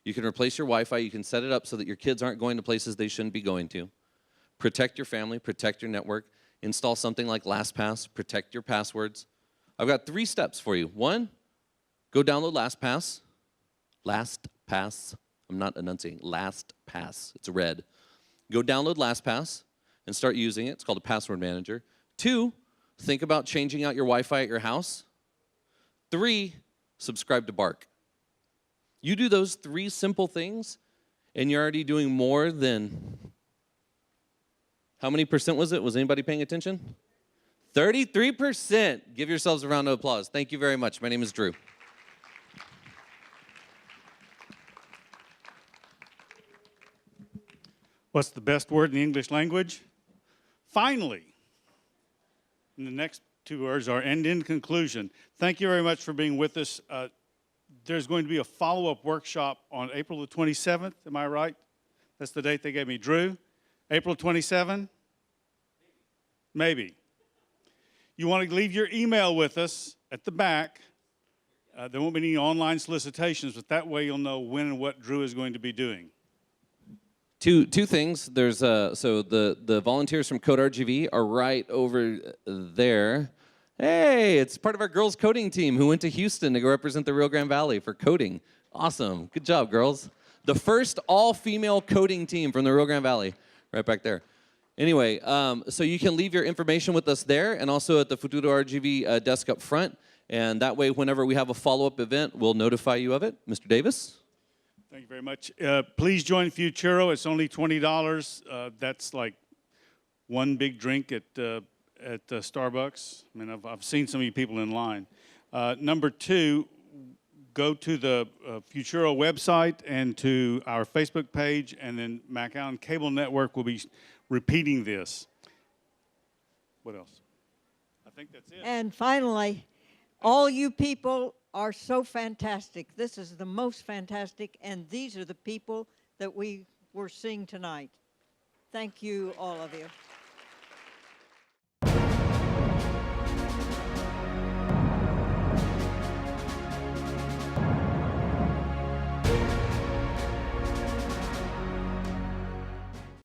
You can replace your Wi-Fi. You can set it up so that your kids aren't going to places they shouldn't be going to. Protect your family, protect your network. Install something like LastPass, protect your passwords. I've got 3 steps for you. 1, go download LastPass. LastPass. I'm not enunciating. LastPass. It's red. Go download LastPass and start using it. It's called a password manager. 2, think about changing out your Wi-Fi at your house. 3, subscribe to Bark. You do those 3 simple things, and you're already doing more than, how many percent was it? Was anybody paying attention? 33%. Give yourselves a round of applause. Thank you very much. My name is Drew. What's the best word in the English language? Finally. And the next 2 words are end in conclusion. Thank you very much for being with us. There's going to be a follow-up workshop on April the 27th. Am I right? That's the date they gave me. Drew, April 27? Maybe. You want to leave your email with us at the back. There won't be any online solicitations, but that way you'll know when and what Drew is going to be doing. Two things. There's so the volunteers from Code RGV are right over there. Hey, it's part of our girls coding team who went to Houston to go represent the Rio Grande Valley for coding. Awesome. Good job, girls. The first all-female coding team from the Rio Grande Valley, right back there. Anyway, so you can leave your information with us there and also at the Futuro RGV desk up front. And that way, whenever we have a follow-up event, we'll notify you of it. Mr. Davis? Thank you very much. Please join Futuro. It's only $20. That's like one big drink at Starbucks. I mean, I've seen some of you people in line. Number 2, go to the Futuro website and to our Facebook page, and then McAllen Cable Network will be repeating this. What else? I think that's it. And finally, all you people are so fantastic. This is the most fantastic, and these are the people that we were seeing tonight. Thank you, all of you.